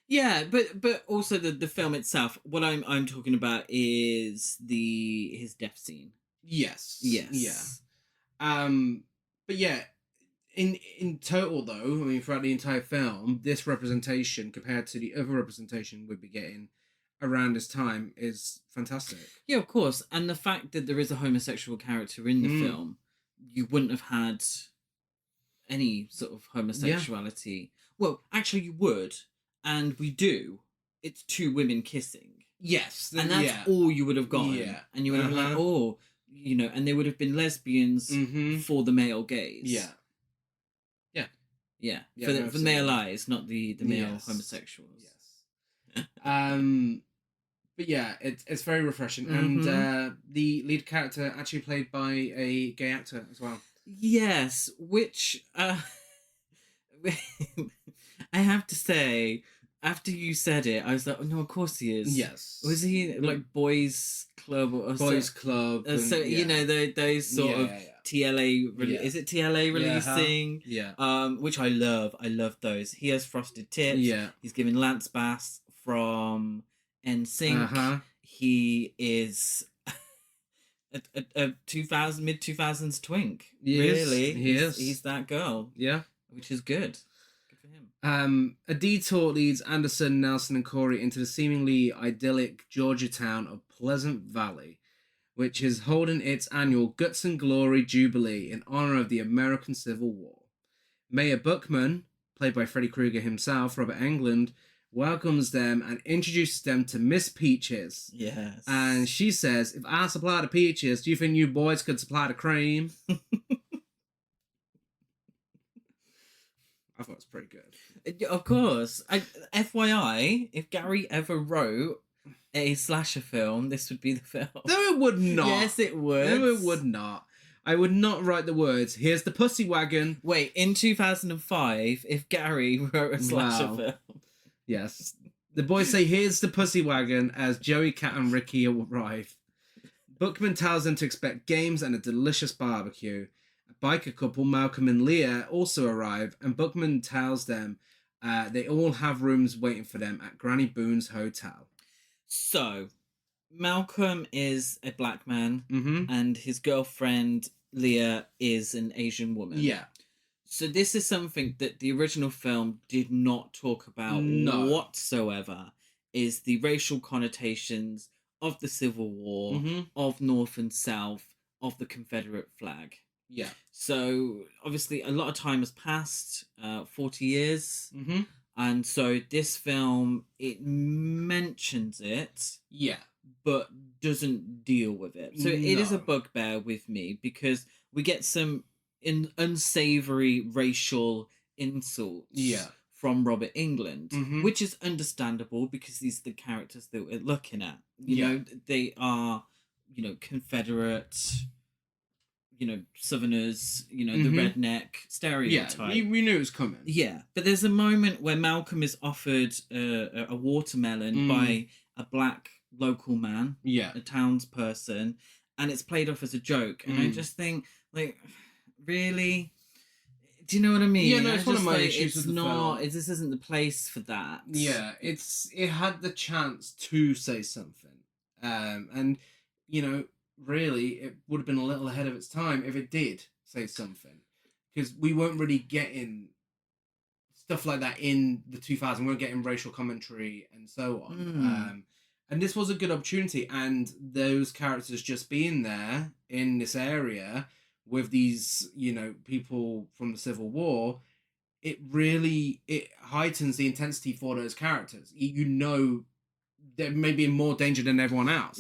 Yeah, but also the film itself. What I'm talking about is his death scene. Yes. Yes. Yeah. But yeah, in total though, I mean, throughout the entire film, this representation compared to the other representation we'd be getting around this time is fantastic. Yeah, of course. And the fact that there is a homosexual character in the film, you wouldn't have had any sort of homosexuality. Yeah. Well, actually you would, and we do. It's 2 women kissing. Yes. And that's all you would have gotten. Yeah. And you would have been like, oh, you know, and they would have been lesbians for the male gaze. Yeah. Yeah. Yeah, for the male eyes, not the male homosexuals. Yes. But yeah, it's very refreshing. And the lead character actually played by a gay actor as well. Yes, which I have to say, after you said it, I was like, oh, no, of course he is. Yes. Was he like Boys Club or Boys Club? So you know those sort of TLA. Is it TLA releasing? Yeah. Which I love. I love those. He has frosted tips. Yeah. He's giving Lance Bass from NSYNC. He is a mid 2000s twink. Really, he is. He's that girl. Yeah. Which is good. For him. A detour leads Anderson, Nelson, and Corey into the seemingly idyllic Georgia town of Pleasant Valley, which is holding its annual Guts and Glory Jubilee in honor of the American Civil War. Mayor Buckman, played by Freddy Krueger himself, Robert Englund, welcomes them and introduces them to Miss Peaches. Yes. And she says, if I supply the peaches, do you think you boys could supply the cream? I thought it was pretty good. Of course. FYI, if Gary ever wrote a slasher film, this would be the film. No, it would not. Yes, it would. No, it would not. I would not write the words, here's the pussy wagon. Wait, in 2005, if Gary wrote a slasher film. Yes. The boys say, here's the pussy wagon as Joey, Kat, and Ricky arrive. Buckman tells them to expect games and a delicious barbecue. A biker couple, Malcolm and Leah, also arrive, and Buckman tells them they all have rooms waiting for them at Granny Boone's hotel. So, Malcolm is a black man, Mm-hmm. and his girlfriend, Leah, is an Asian woman. Yeah. So this is something that the original film did not talk about whatsoever, is the racial connotations of the Civil War, of North and South, of the Confederate flag. Yeah. So, obviously, a lot of time has passed, 40 years. Mm-hmm. And so this film, it mentions it. Yeah. But doesn't deal with it. So it is a bugbear with me because we get some unsavory racial insults from Robert Englund, Mhm. which is understandable because these are the characters that we're looking at. You Yeah. know, they are, Confederate, Southerners, the Mhm. redneck Yeah, stereotype. we knew it was coming. Yeah, but there's a moment where Malcolm is offered a watermelon by a black local man, Yeah. a townsperson, and it's played off as a joke. And I just think, like, really? Do you know what I mean? Yeah, no, it's one of just, my like, issues it's with the not. film. This isn't the place for that. Yeah, it had the chance to say something, and really, it would have been a little ahead of its time if it did say something, because we weren't really getting stuff like that in the 2000s. We weren't getting racial commentary and so on. And this was a good opportunity, and those characters just being there in this area with these, people from the Civil War, it heightens the intensity for those characters. They're maybe in more danger than everyone else,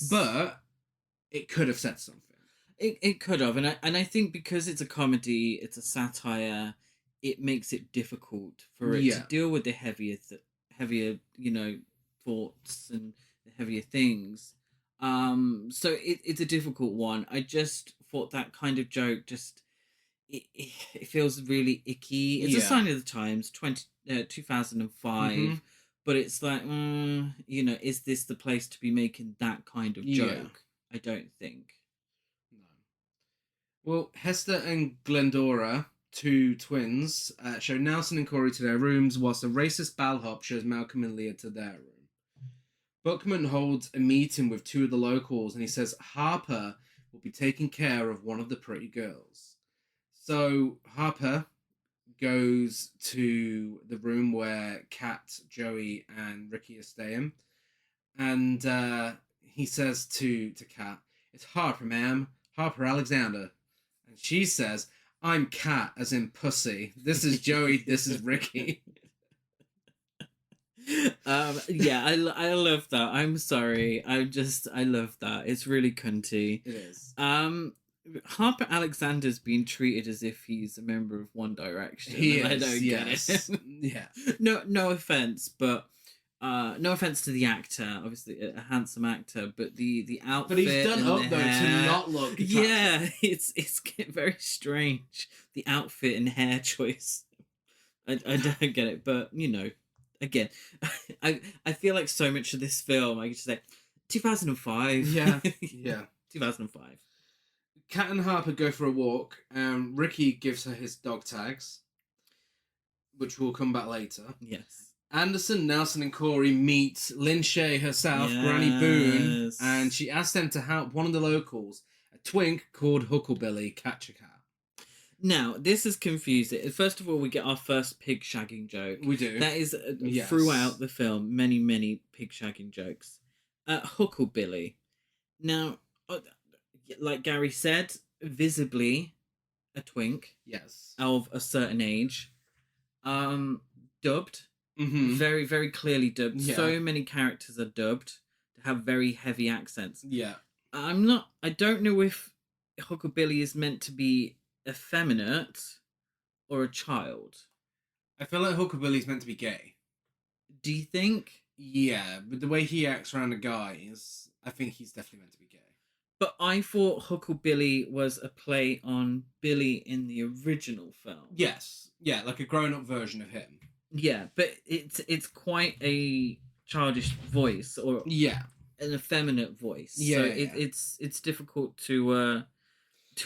but it could have said something. It could have, and I think because it's a comedy, it's a satire, it makes it difficult for it to deal with the heavier, thoughts and the heavier things. So it's a difficult one. I just thought that kind of joke it feels really icky. It's a sign of the times, 2005, but it's like, is this the place to be making that kind of joke? I don't think. No. Well, Hester and Glendora, two twins, show Nelson and Corey to their rooms, whilst a racist bellhop shows Malcolm and Leah to their room. Buckman holds a meeting with two of the locals, and he says Harper will be taking care of one of the pretty girls. So Harper goes to the room where Kat, Joey, and Ricky are staying, and he says to Kat, "It's Harper, ma'am, Harper Alexander," and she says, "I'm Kat, as in pussy. This is Joey. This is Ricky." Yeah, I love that. I'm sorry. I love that. It's really cunty. It is. Harper Alexander's being treated as if he's a member of One Direction. He is, I don't get it. Yeah. No offense, but no offense to the actor. Obviously, a handsome actor, but the outfit. But he's done and up the though hair, to not look. Yeah, it's getting very strange. The outfit and hair choice. I don't get it, but again, I feel like so much of this film, I could just say 2005. Yeah. 2005. Kat and Harper go for a walk, and Ricky gives her his dog tags, which will come back later. Yes. Anderson, Nelson, and Corey meet Lynn Shay herself, Granny Boone, and she asks them to help one of the locals, a twink called Hucklebilly, catch a cat. Now, this is confusing. First of all, we get our first pig shagging joke. We do. That is throughout the film, many, many pig shagging jokes. Hucklebilly. Now, like Gary said, visibly a twink. Yes. Of a certain age. Dubbed. Mm-hmm. Very, very clearly dubbed. Yeah. So many characters are dubbed to have very heavy accents. Yeah. I don't know if Hucklebilly is meant to be effeminate or a child. I feel like Hucklebilly's meant to be gay. Do you think? Yeah, but the way he acts around the guys, I think he's definitely meant to be gay. But I thought Hucklebilly was a play on Billy in the original film. Yes. Yeah, like a grown-up version of him. Yeah, but it's quite a childish voice or an effeminate voice. Yeah, so yeah. It's difficult to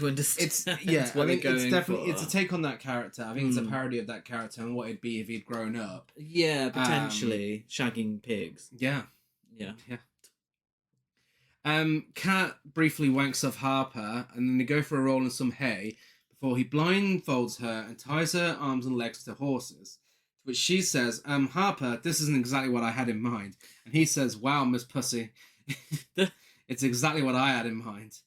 understand. It's I mean, it's definitely for. it's a take on that character. I think it's a parody of that character and what it'd be if he'd grown up. Yeah, potentially shagging pigs. Yeah. Yeah. Kat briefly wanks off Harper, and then they go for a roll in some hay before he blindfolds her and ties her arms and legs to horses. To which she says, Harper, this isn't exactly what I had in mind. And he says, wow, Miss Pussy. It's exactly what I had in mind.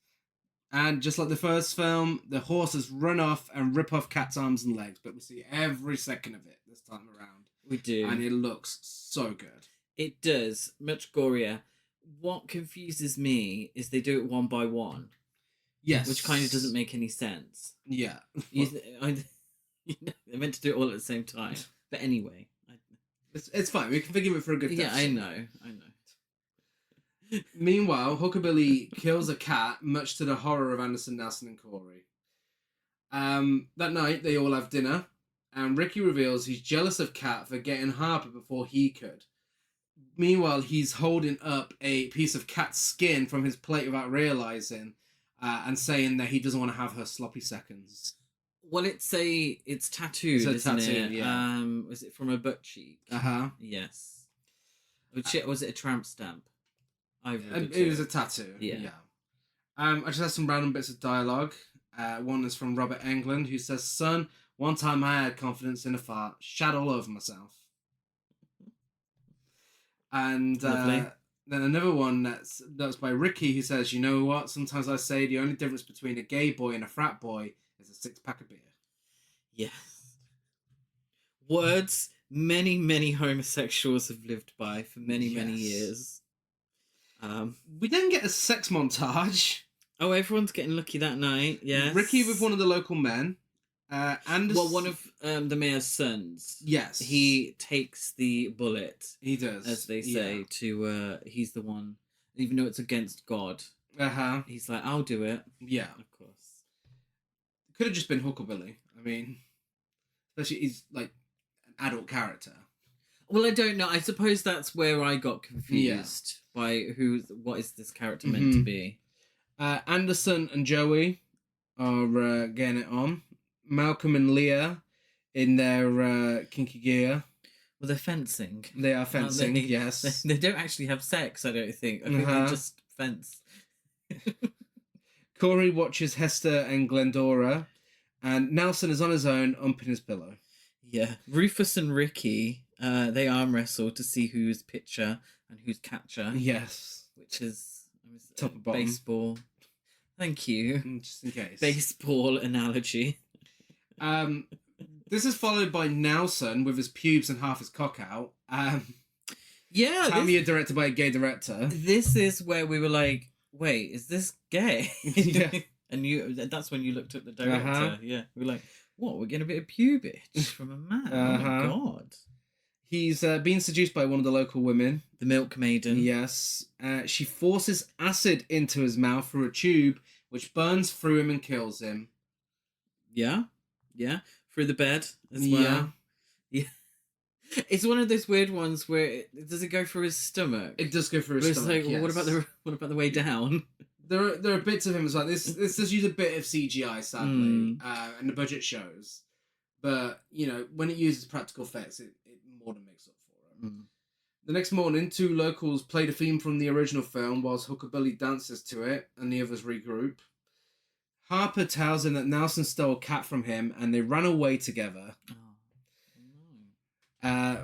And just like the first film, the horses run off and rip off Kat's arms and legs, but we see every second of it this time around. We do. And it looks so good. It does. Much gorier. What confuses me is they do it one by one. Yes. Which kind of doesn't make any sense. Yeah. They're meant to do it all at the same time. But anyway, It's fine. We can forgive it for a good death. yeah, I scene. know. Meanwhile, Hookabilly kills a cat, much to the horror of Anderson, Nelson, and Corey. That night, they all have dinner, and Ricky reveals he's jealous of Kat for getting Harper before he could. Meanwhile, he's holding up a piece of cat's skin from his plate without realizing, and saying that he doesn't want to have her sloppy seconds. Well, it's tattooed, It's a isn't tattoo, it? yeah. Was it from a butt cheek? Yes. Was it a tramp stamp? It was a tattoo. Yeah. I just have some random bits of dialogue. One is from Robert Englund, who says, "Son, one time I had confidence in a fart, shat all over myself." And then another one that's by Ricky, who says, "You know what? Sometimes I say the only difference between a gay boy and a frat boy is a 6-pack of beer." Yes. Words many homosexuals have lived by for many years. We then get a sex montage. Oh, everyone's getting lucky that night. Yes. Ricky with one of the local men. One of the mayor's sons. Yes. He takes the bullet. He does. As they say, to he's the one, even though it's against God. He's like, I'll do it. Yeah. Of course. Could have just been Hookabilly. I mean, especially he's like an adult character. Well, I don't know. I suppose that's where I got confused by what is this character meant to be. Anderson and Joey are getting it on. Malcolm and Leah in their kinky gear. Well, they're fencing. They are fencing, they? yes. They don't actually have sex, I don't think. I think they just fence. Corey watches Hester and Glendora, and Nelson is on his own, umping his pillow. Yeah. Rufus and Ricky, they arm wrestle to see who's pitcher and who's catcher. Yes. Which is top and bottom. Baseball. Thank you. Just in case. Baseball analogy. This is followed by Nelson with his pubes and half his cock out. Yeah. Tell me you're directed by a gay director. This is where we were like, wait, is this gay? Yeah. And that's when you looked at the director. Yeah. We were like, what? We're getting a bit of pubage from a man. Oh my God. He's being seduced by one of the local women. The milk maiden. Yes. She forces acid into his mouth through a tube, which burns through him and kills him. Yeah. Yeah. Through the bed as well. Yeah. It's one of those weird ones where does it go through his stomach? It does go through his stomach. Like, well, what about the way down? There are bits of him as well. This does use a bit of CGI, sadly, and the budget shows. But when it uses practical effects, it more than makes up for it. The next morning, 2 locals play the theme from the original film, whilst Hookabilly dances to it, and the others regroup. Harper tells him that Nelson stole a cat from him, and they ran away together.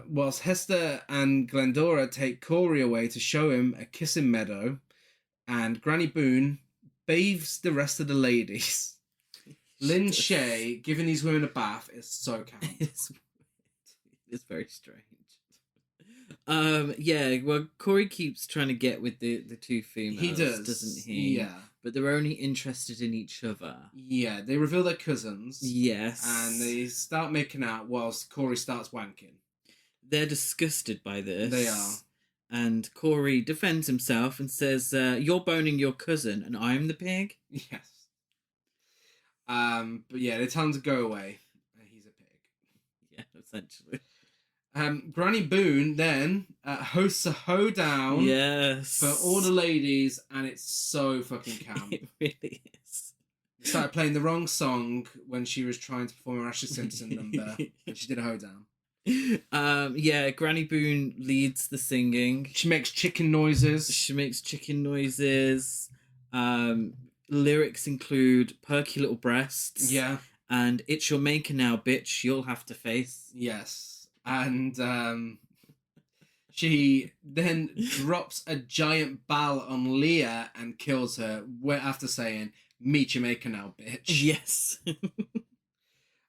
Whilst Hester and Glendora take Corey away to show him a kissing meadow, and Granny Boone bathes the rest of the ladies. Lynn Shay giving these women a bath is so camp. It's very strange. Well, Corey keeps trying to get with the 2 females. He does, doesn't he? Yeah. But they're only interested in each other. Yeah, they reveal their cousins. Yes. And they start making out whilst Corey starts wanking. They're disgusted by this. They are. And Corey defends himself and says, you're boning your cousin and I'm the pig? Yes. But yeah, they tell him to go away. He's a pig. Yeah, essentially. Granny Boone then hosts a hoedown. Yes. For all the ladies, and it's so fucking camp. It really is. They started playing the wrong song when she was trying to perform a Ashley Simpson number, and she did a hoedown. Granny Boone leads the singing. She makes chicken noises. Lyrics include perky little breasts. Yeah. And it's your maker now, bitch. You'll have to face. Yes. And she then drops a giant ball on Leah and kills her after saying, meet your maker now, bitch. Yes.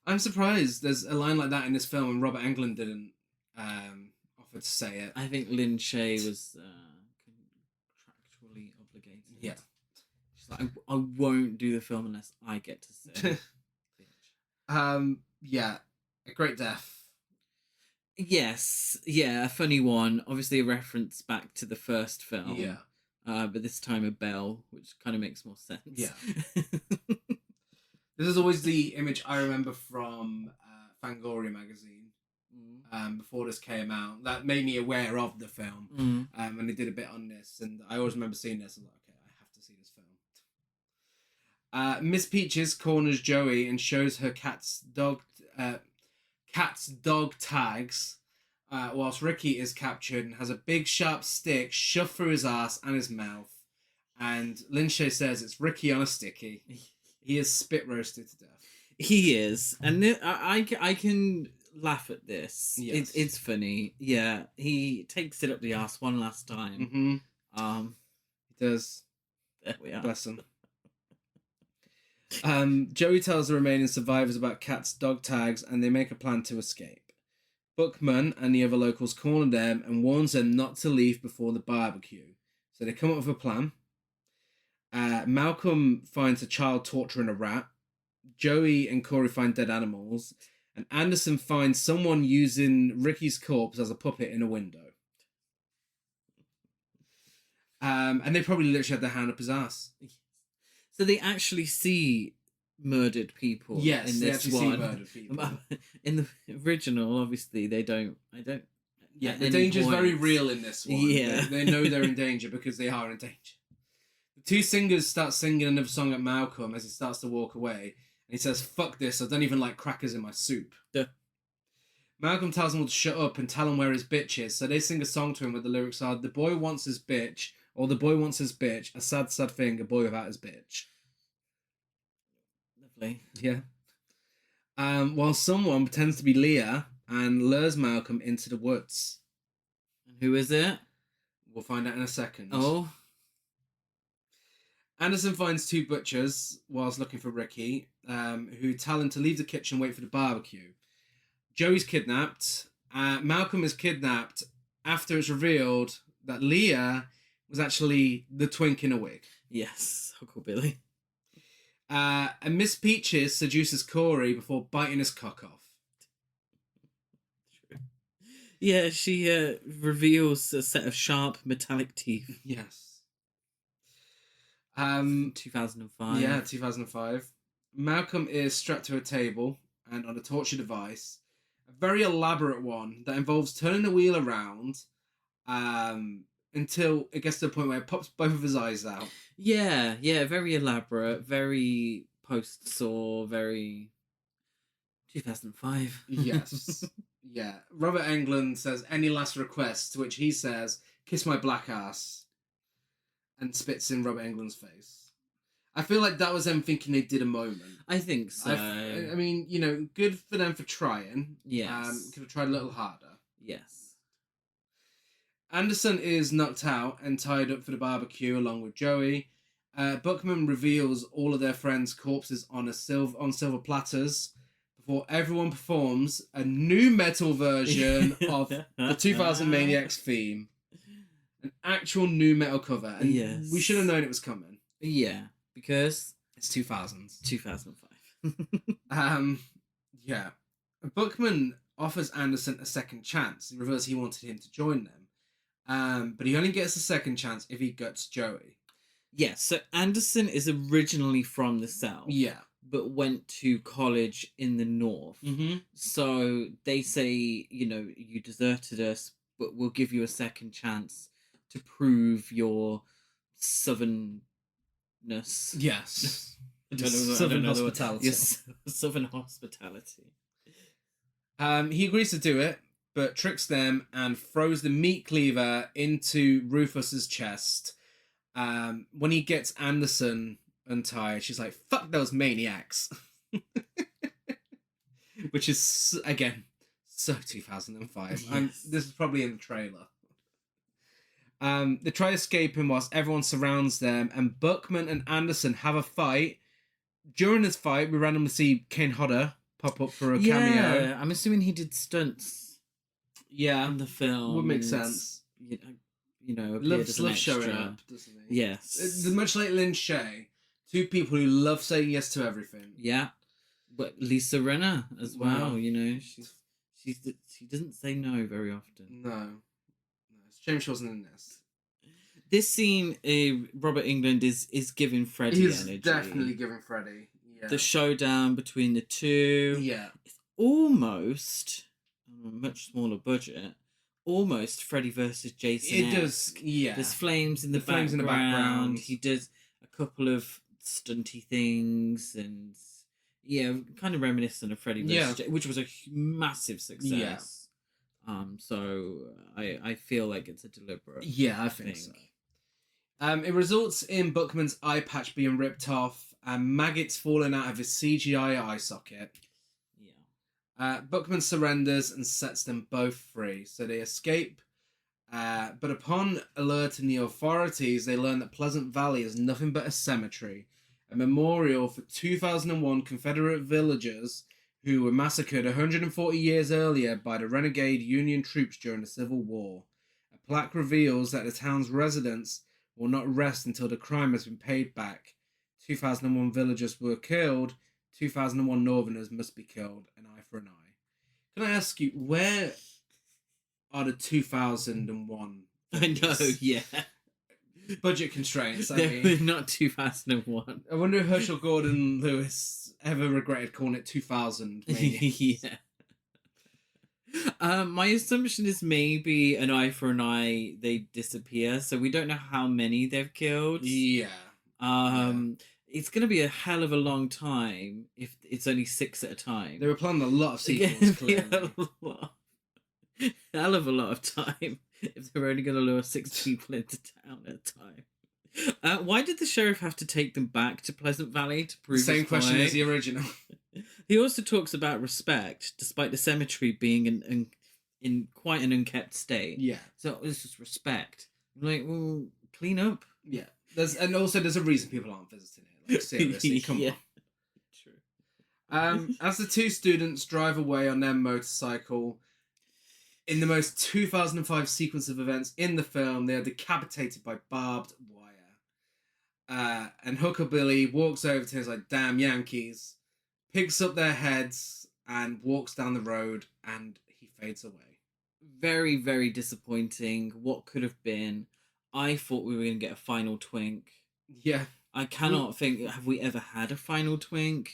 I'm surprised there's a line like that in this film and Robert Englund didn't offer to say it. I think Lynn Shay was contractually obligated. Yeah. She's like, I won't do the film unless I get to say it. Yeah, a great death. Yes, yeah, a funny one. Obviously, a reference back to the first film. Yeah. But this time a bell, which kind of makes more sense. Yeah. This is always the image I remember from Fangoria magazine. Before this came out, that made me aware of the film, and they did a bit on this, and I always remember seeing this. I'm like, okay, I have to see this film. Miss Peaches corners Joey and shows her cat's dog tags, whilst Ricky is captured and has a big sharp stick shoved through his ass and his mouth. And Lynch says it's Ricky on a sticky. He is spit roasted to death. He is, and I can laugh at this. Yes. It's funny. Yeah, he takes it up the ass one last time. He does. There we are. Bless him. Joey tells the remaining survivors about Cat's dog tags, and they make a plan to escape. Buckman and the other locals corner them and warns them not to leave before the barbecue. So they come up with a plan. Malcolm finds a child torturing a rat. Joey and Corey find dead animals. And Anderson finds someone using Ricky's corpse as a puppet in a window. And they probably literally had their hand up his ass. So they actually see murdered people. Yes, in they this actually one. see murdered people. In the original, obviously, they don't. Yeah, the danger's very real in this one. Yeah. They know they're in danger because they are in danger. The two singers start singing another song at Malcolm as he starts to walk away. And he says, "Fuck this, I don't even like crackers in my soup." Yeah. Malcolm tells him all to shut up and tell him where his bitch is. So they sing a song to him where the lyrics are, "The boy wants his bitch," or "The boy wants his bitch, a sad, sad thing, a boy without his bitch." Lovely. Yeah. While someone pretends to be Leah and lures Malcolm into the woods. And who is it? We'll find out in a second. Oh. Anderson finds two butchers whilst looking for Ricky, who tell him to leave the kitchen and wait for the barbecue. Joey's kidnapped. Malcolm is kidnapped after it's revealed that Leah was actually the twink in a wig. Yes, Uncle Billy. And Miss Peaches seduces Corey before biting his cock off. True. Yeah, she reveals a set of sharp metallic teeth. Yes. 2005. Yeah, 2005. Malcolm is strapped to a table and on a torture device. A very elaborate one that involves turning the wheel around until it gets to the point where it pops both of his eyes out. Yeah, very elaborate, very post-Saw, very 2005. Yes. Yeah. Robert Englund says, "Any last requests?" To which he says, "Kiss my black ass," and spits in Robert Englund's face. I feel like that was them thinking they did a moment. I think so. I mean, you know, good for them for trying. Yes. Could have tried a little harder. Yes. Anderson is knocked out and tied up for the barbecue along with Joey. Buckman reveals all of their friends' corpses on silver platters before everyone performs a new metal version of the 2000 Maniacs theme. An actual new metal cover. And yes. We should have known it was coming. Yeah, because it's 2000s. 2005. Yeah. Buckman offers Anderson a second chance. He reveals he wanted him to join them. But he only gets a second chance if he guts Joey. Yeah, so Anderson is originally from the South. Yeah. But went to college in the North. Mm-hmm. So they say, you know, you deserted us, but we'll give you a second chance to prove your southernness. Yes. Southern hospitality. Yes, southern hospitality. He agrees to do it, but tricks them and throws the meat cleaver into Rufus's chest. When he gets Anderson untied, she's like, "Fuck those maniacs." Which is, again, so 2005. Yes. This is probably in the trailer. They try escaping whilst everyone surrounds them, and Buckman and Anderson have a fight. During this fight, we randomly see Ken Hodder pop up for a cameo. Yeah, I'm assuming he did stunts. Yeah, in the film would make sense. You know, loves showing up, doesn't he? Yes, it's much like Lynn Shay, two people who love saying yes to everything. Yeah, but Lisa Renner as well. Wow. You know, she's She doesn't say no very often. No. It's a shame she wasn't in this. This scene, Robert Englund is giving Freddy He's energy. definitely giving Freddy. Yeah. The showdown between the two. Yeah. It's almost on a much smaller budget. Almost Freddy versus Jason. It does. Yeah. There's flames in the background. Flames in the background. He does a couple of stunty things and kind of reminiscent of Freddy versus which was a massive success. Yeah. So I feel like it's a deliberate. Yeah, I think so. It results in Buckman's eye patch being ripped off and maggots falling out of his CGI eye socket. Yeah. Buckman surrenders and sets them both free, so they escape. But upon alerting the authorities, they learn that Pleasant Valley is nothing but a cemetery, a memorial for 2001 Confederate villagers who were massacred 140 years earlier by the renegade Union troops during the Civil War. A plaque reveals that the town's residents will not rest until the crime has been paid back. 2001 villagers were killed. 2001 Northerners must be killed. An eye for an eye. Can I ask you, where are the 2001? I know, yeah. Budget constraints. They're not 2001. I wonder if Herschell Gordon Lewis ever regretted calling it 2000. Maybe. Yeah. My assumption is maybe an eye for an eye, they disappear, so we don't know how many they've killed. Yeah. It's going to be a hell of a long time if it's only 6 at a time. They were planning a lot of sequels, clearly. Hell of a lot of time if they're only going to lure 6 people into town at a time. Why did the sheriff have to take them back to Pleasant Valley to prove Same his question point? as the original. He also talks about respect, despite the cemetery being in quite an unkept state. Yeah. So this is respect. I'm like, well, clean up. Yeah. There's a reason people aren't visiting it. Like, seriously, come on. True. As the two students drive away on their motorcycle, in the most 2005 sequence of events in the film, they are decapitated by barbed wire. And Hooker Billy walks over to him, like, damn Yankees, picks up their heads and walks down the road, and he fades away. Very, very disappointing. What could have been. I thought we were going to get a final twink. Yeah. I cannot think, have we ever had a final twink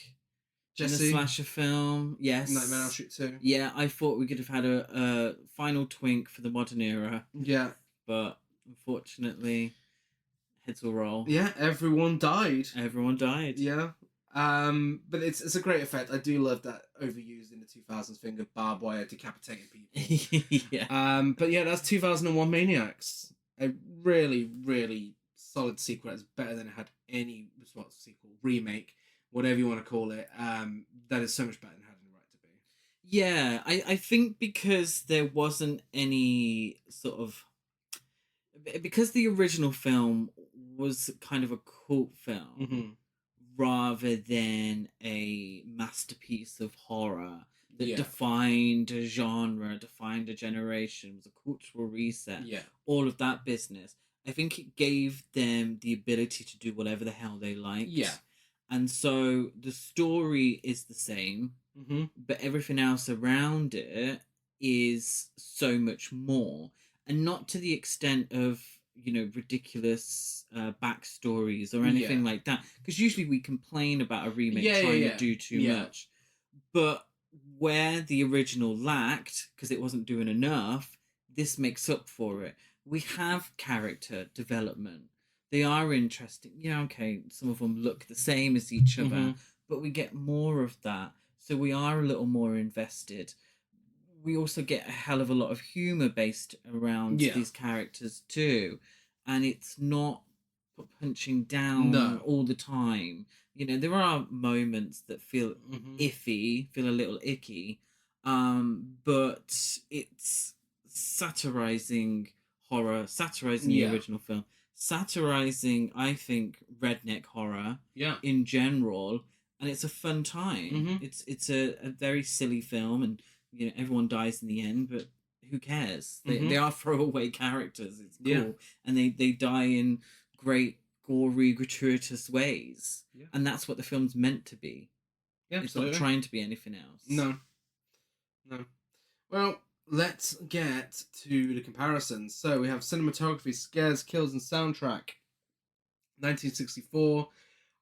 Jesse? in a slasher film? Yes. Nightmare on Elm Street 2. Yeah, I thought we could have had a final twink for the modern era. Yeah. But unfortunately, heads will roll. Yeah, everyone died. Everyone died. Yeah. But it's a great effect. I do love that overused in the 2000s thing of barbed wire decapitating people. Yeah. But yeah, that's 2001 Maniacs. A really, really solid sequel. It's better than it had any sequel, remake, whatever you want to call it. That is so much better than it had any right to be. Yeah, I think because there wasn't any sort of... Because the original film was kind of a cult film, rather than a masterpiece of horror that defined a genre, defined a generation, was a cultural reset, all of that business. I think it gave them the ability to do whatever the hell they liked. Yeah. And so the story is the same, but everything else around it is so much more. And not to the extent of, ridiculous backstories or anything like that. Because usually we complain about a remake trying to do too much. But where the original lacked, because it wasn't doing enough, this makes up for it. We have character development. They are interesting. Okay, some of them look the same as each other, but we get more of that. So we are a little more invested. We also get a hell of a lot of humour based around these characters too. And it's not punching down all the time. There are moments that feel iffy, feel a little icky, but it's satirising horror, satirising the original film, satirising, I think, redneck horror in general, and it's a fun time. It's a very silly film, and everyone dies in the end, but who cares? They are throwaway characters. It's cool, and they die in great, gory, gratuitous ways, and that's what the film's meant to be. Yeah, it's not trying to be anything else. No. Well, let's get to the comparisons. So we have cinematography, scares, kills, and soundtrack. 1964.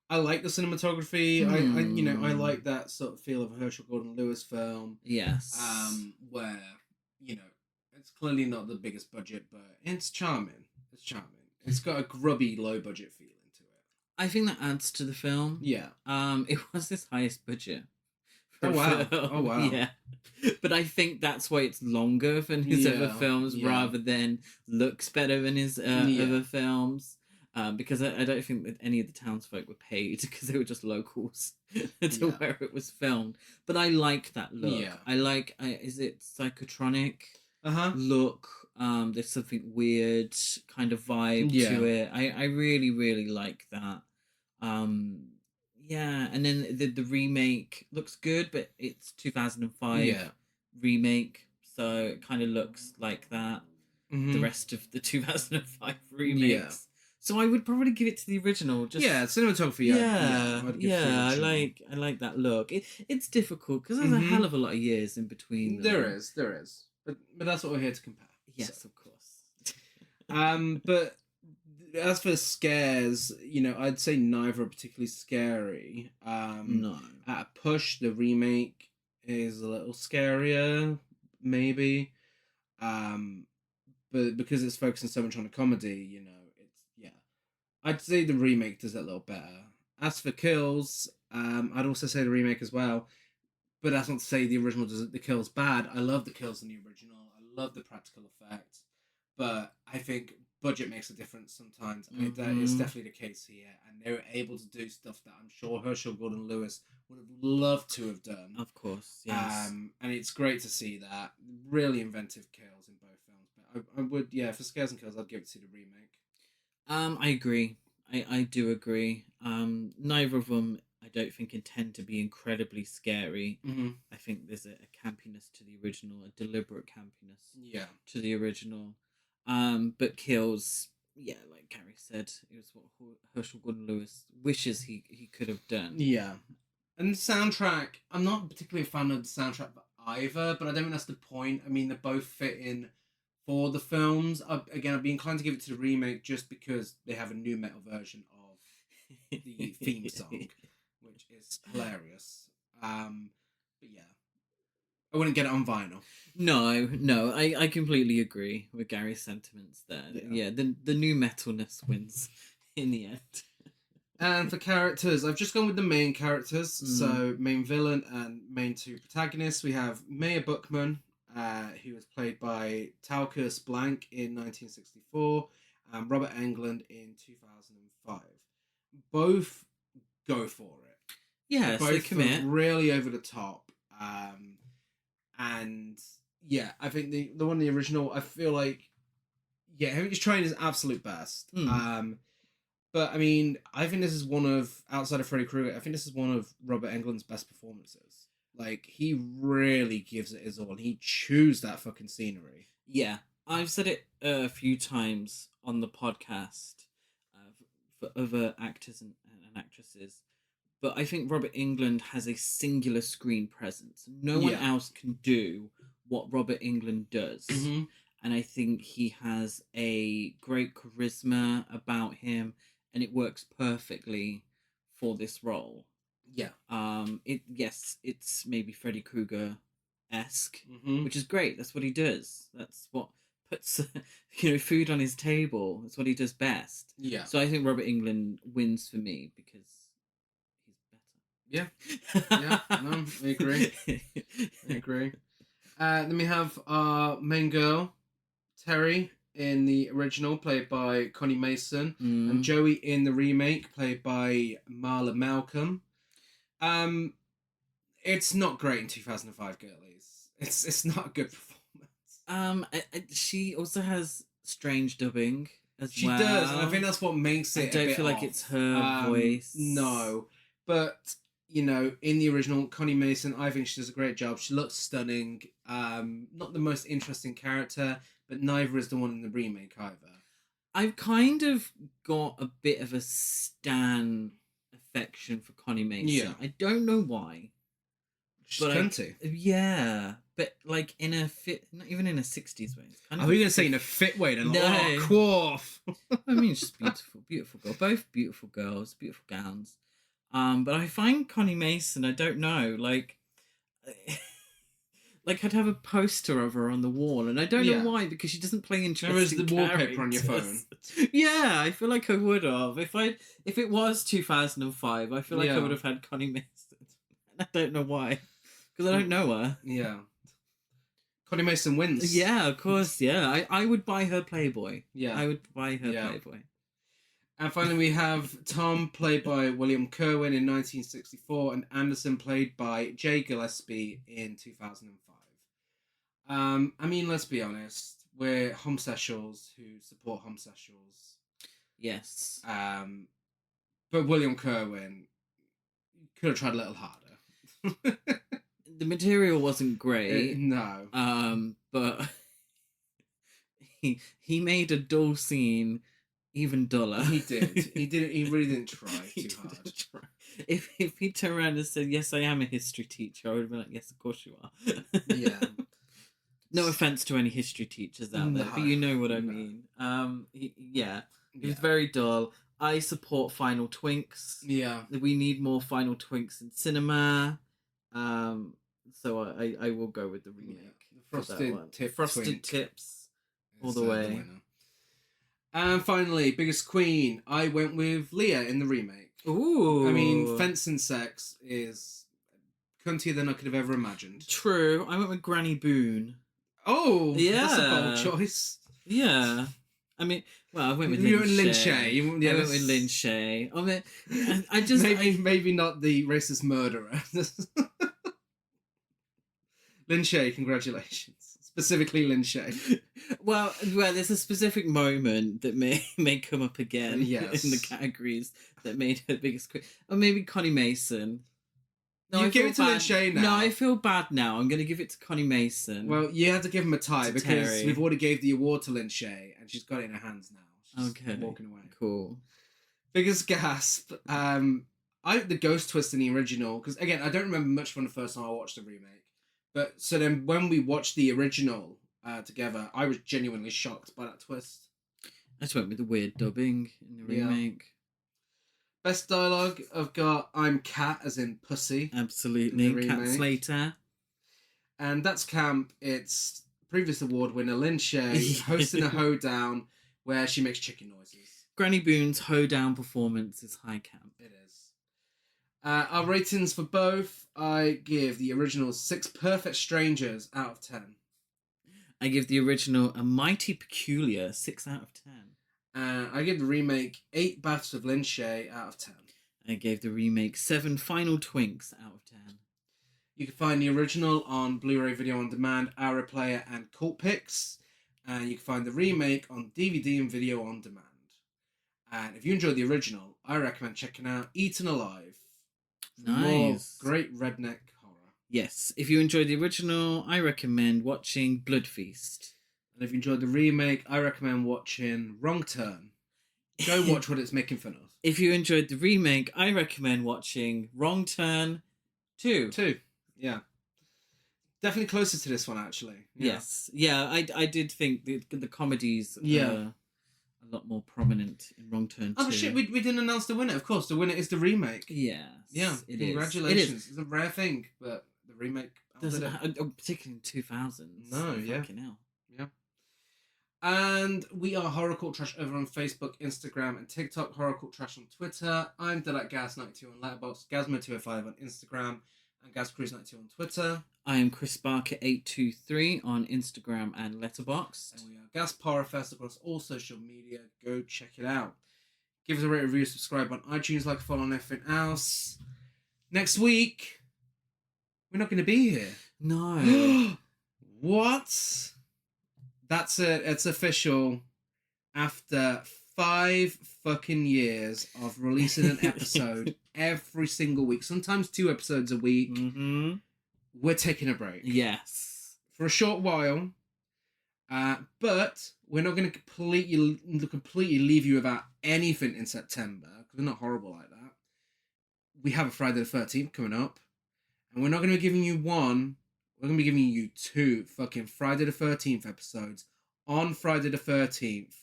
I like the cinematography. I like that sort of feel of a Herschell Gordon Lewis film. Yes. Where, it's clearly not the biggest budget, but it's charming. It's charming. It's got a grubby, low budget feeling to it. I think that adds to the film. Yeah. It was his highest budget. Oh wow. Film. Oh wow. Yeah. But I think that's why it's longer than his other films rather than looks better than his other films. Because I don't think that any of the townsfolk were paid because they were just locals to where it was filmed. But I like that look. Yeah. I like, is it psychotronic look? There's something weird kind of vibe to it. I really, really like that. Yeah, and then the remake looks good, but it's 2005 remake, so it kind of looks like that. The rest of the 2005 remakes. So I would probably give it to the original. Just cinematography. I like that look. It's difficult because there's a hell of a lot of years in between. There is, but that's what we're here to compare. Yes, of course. But as for scares, I'd say neither are particularly scary. No. At a push, the remake is a little scarier, maybe. But because it's focusing so much on a comedy, I'd say the remake does it a little better. As for kills, I'd also say the remake as well. But that's not to say the original does the kills bad. I love the kills in the original. I love the practical effects. But I think budget makes a difference sometimes. And that is definitely the case here. And they were able to do stuff that I'm sure Herschell Gordon Lewis would have loved to have done. Of course, yes. And it's great to see that. Really inventive kills in both films. But I would, for scares and kills, I'd give it to the remake. I agree. I do agree. Neither of them, I don't think, intend to be incredibly scary. I think there's a campiness to the original, a deliberate campiness to the original. But kills, like Gary said, it was what Herschell Gordon Lewis wishes he could have done. Yeah. And the soundtrack, I'm not particularly a fan of the soundtrack either, but I don't think that's the point. I mean, they both fit in for the films. Again, I'd be inclined to give it to the remake just because they have a new metal version of the theme song, which is hilarious. But yeah, I wouldn't get it on vinyl. No, I completely agree with Gary's sentiments there. Yeah, the new metalness wins in the end. And for characters, I've just gone with the main characters. So main villain and main two protagonists. We have Maya Buckman, who was played by Talcus Blank in 1964, and Robert Englund in 2005. Both go for it. Yes, both they commit. Really over the top. And yeah, I think the one in the original, I feel like, him just trying his absolute best. But I mean, I think this is one of, outside of Freddy Krueger, I think this is one of Robert Englund's best performances. Like, he really gives it his all. He chews that fucking scenery. Yeah, I've said it a few times on the podcast for other actors and actresses, but I think Robert Englund has a singular screen presence. No one else can do what Robert Englund does. And I think he has a great charisma about him, and it works perfectly for this role. Yeah. It's maybe Freddy Krueger-esque, which is great. That's what he does. That's what puts food on his table. That's what he does best. Yeah. So I think Robert Englund wins for me because he's better. Yeah. No, I agree. Then we have our main girl, Terry, in the original, played by Connie Mason, and Joey in the remake, played by Marla Malcolm. It's not great in 2005, girlies. It's not a good performance. She also has strange dubbing as well. She does, and I think that's what makes it. I don't feel like it's her voice. No, but in the original, Connie Mason, I think she does a great job. She looks stunning. Not the most interesting character, but neither is the one in the remake either. I've kind of got a bit of a stan affection for Connie Mason. Yeah. I don't know why. She's plenty. Yeah, but like in a fit, not even in a 60s way. It's kind I of was going to say in a fit way then. No. Oh, Quarf. I mean, it's just beautiful, beautiful girl. Both beautiful girls, beautiful gowns. But I find Connie Mason, I don't know, like I'd have a poster of her on the wall, and I don't know why, because she doesn't play interesting There is the wallpaper on your characters. phone. Yeah, I feel like I would have. If it was 2005, I feel like I would have had Connie Mason. I don't know why, because I don't know her. Yeah. Connie Mason wins. Yeah, of course. Yeah, I would buy her Playboy. Yeah. I would buy her Playboy. And finally, we have Tom, played by William Kerwin in 1964, and Anderson, played by Jay Gillespie in 2005. I mean, let's be honest, we're homosexuals who support homosexuals. Yes. But William Kerwin could have tried a little harder. The material wasn't great. No. But he made a dull scene even duller. He did. He really didn't try too hard. Try. If he turned around and said, "Yes, I am a history teacher," I would have been like, "Yes, of course you are." Yeah. No offense to any history teachers out there, but you know what I mean. It was very dull. I support Final Twinks. Yeah. We need more Final Twinks in cinema. So I will go with the remake. Yeah. The Frosted Tips all the way. And finally, Biggest Queen. I went with Leah in the remake. Ooh. I mean, fencing sex is cuntier than I could have ever imagined. True. I went with Granny Boone. Oh, yeah. That's a bold choice. Yeah. I mean, well, I went with Lin Lin Shay. I went with Lin Shay. I mean, I just... maybe not the racist murderer. Lin Shay, congratulations. Specifically Lin Shay. Well, there's a specific moment that may come up again in the categories that made her biggest queen. Or maybe Connie Mason. No, you give it to Lin Shay now. No, I feel bad now. I'm going to give it to Connie Mason. Well, you had to give him a tie because Terry. we've already gave the award to Lin Shay and she's got it in her hands now. She's okay. walking away. Cool. Biggest gasp. The ghost twist in the original, because again, I don't remember much from the first time I watched the remake. But so then when we watched the original together, I was genuinely shocked by that twist. I just went with the weird dubbing in the remake. Best dialogue, I've got I'm Cat as in pussy. Absolutely. Cat Slater. And that's camp. It's previous award winner Lin Shay hosting a hoedown where she makes chicken noises. Granny Boone's hoedown performance is high camp. It is. Our ratings for both, I give the original 6 perfect strangers out of 10. I give the original a mighty peculiar 6 out of 10. I give the remake 8 baths of Lin Shay out of 10. I gave the remake 7 final twinks out of 10. You can find the original on Blu-ray Video On Demand, Our Player, and Cult Pix. And you can find the remake on DVD and Video On Demand. And if you enjoyed the original, I recommend checking out Eaten Alive. Nice. More great redneck horror. Yes. If you enjoyed the original, I recommend watching Blood Feast. And if you enjoyed the remake, I recommend watching Wrong Turn. Go watch what it's making fun of. If you enjoyed the remake, I recommend watching Wrong Turn 2. 2. Yeah. Definitely closer to this one, actually. Yeah. Yes. Yeah, I did think the comedies a lot more prominent in Wrong Turn 2. Oh, shit, we didn't announce the winner. Of course, the winner is the remake. Yes. Yeah, congratulations. It's a rare thing, but the remake... particularly in 2000s. No, yeah. Fucking hell. Yeah. And we are Horror Cult Trash over on Facebook, Instagram, and TikTok. Horror Cult Trash on Twitter. I'm Gas92 on Letterboxd, Gazmo205 on Instagram, and GazCruise92 on Twitter. I am Chris Barker 823 on Instagram and Letterboxd. And we are Gasparafest across all social media. Go check it out. Give us a rate, review, subscribe on iTunes, like, follow on everything else. Next week, we're not going to be here. No. What? That's it. It's official. After 5 fucking years of releasing an episode every single week, sometimes 2 episodes a week, we're taking a break. Yes. For a short while. But we're not going to completely leave you without anything in September, because we're not horrible like that. We have a Friday the 13th coming up, and we're not going to be giving you one we're going to be giving you 2 fucking Friday the 13th episodes on Friday the 13th,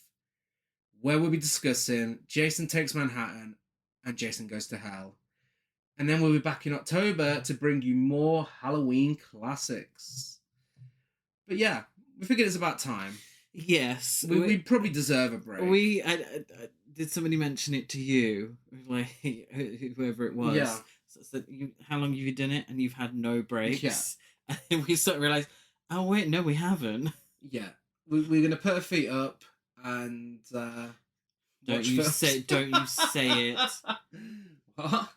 where we'll be discussing Jason Takes Manhattan and Jason Goes to Hell. And then we'll be back in October to bring you more Halloween classics. But yeah, we figured it's about time. Yes. We probably deserve a break. Did somebody mention it to you? Like, whoever it was. Yeah. So how long have you done it? And you've had no breaks? Yeah. And then we sort of realised, oh, wait, no, we haven't. Yeah. We're going to put our feet up and Don't you say it. What?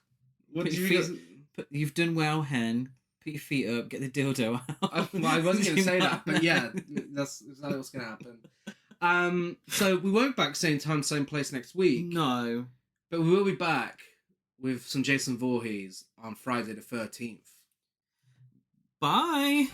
What Put do your you feet- You've done well, Hen. Put your feet up, get the dildo out. I wasn't going to say that, but yeah, that's exactly what's going to happen. So we won't be back same time, same place next week. No. But we will be back with some Jason Voorhees on Friday the 13th. Bye.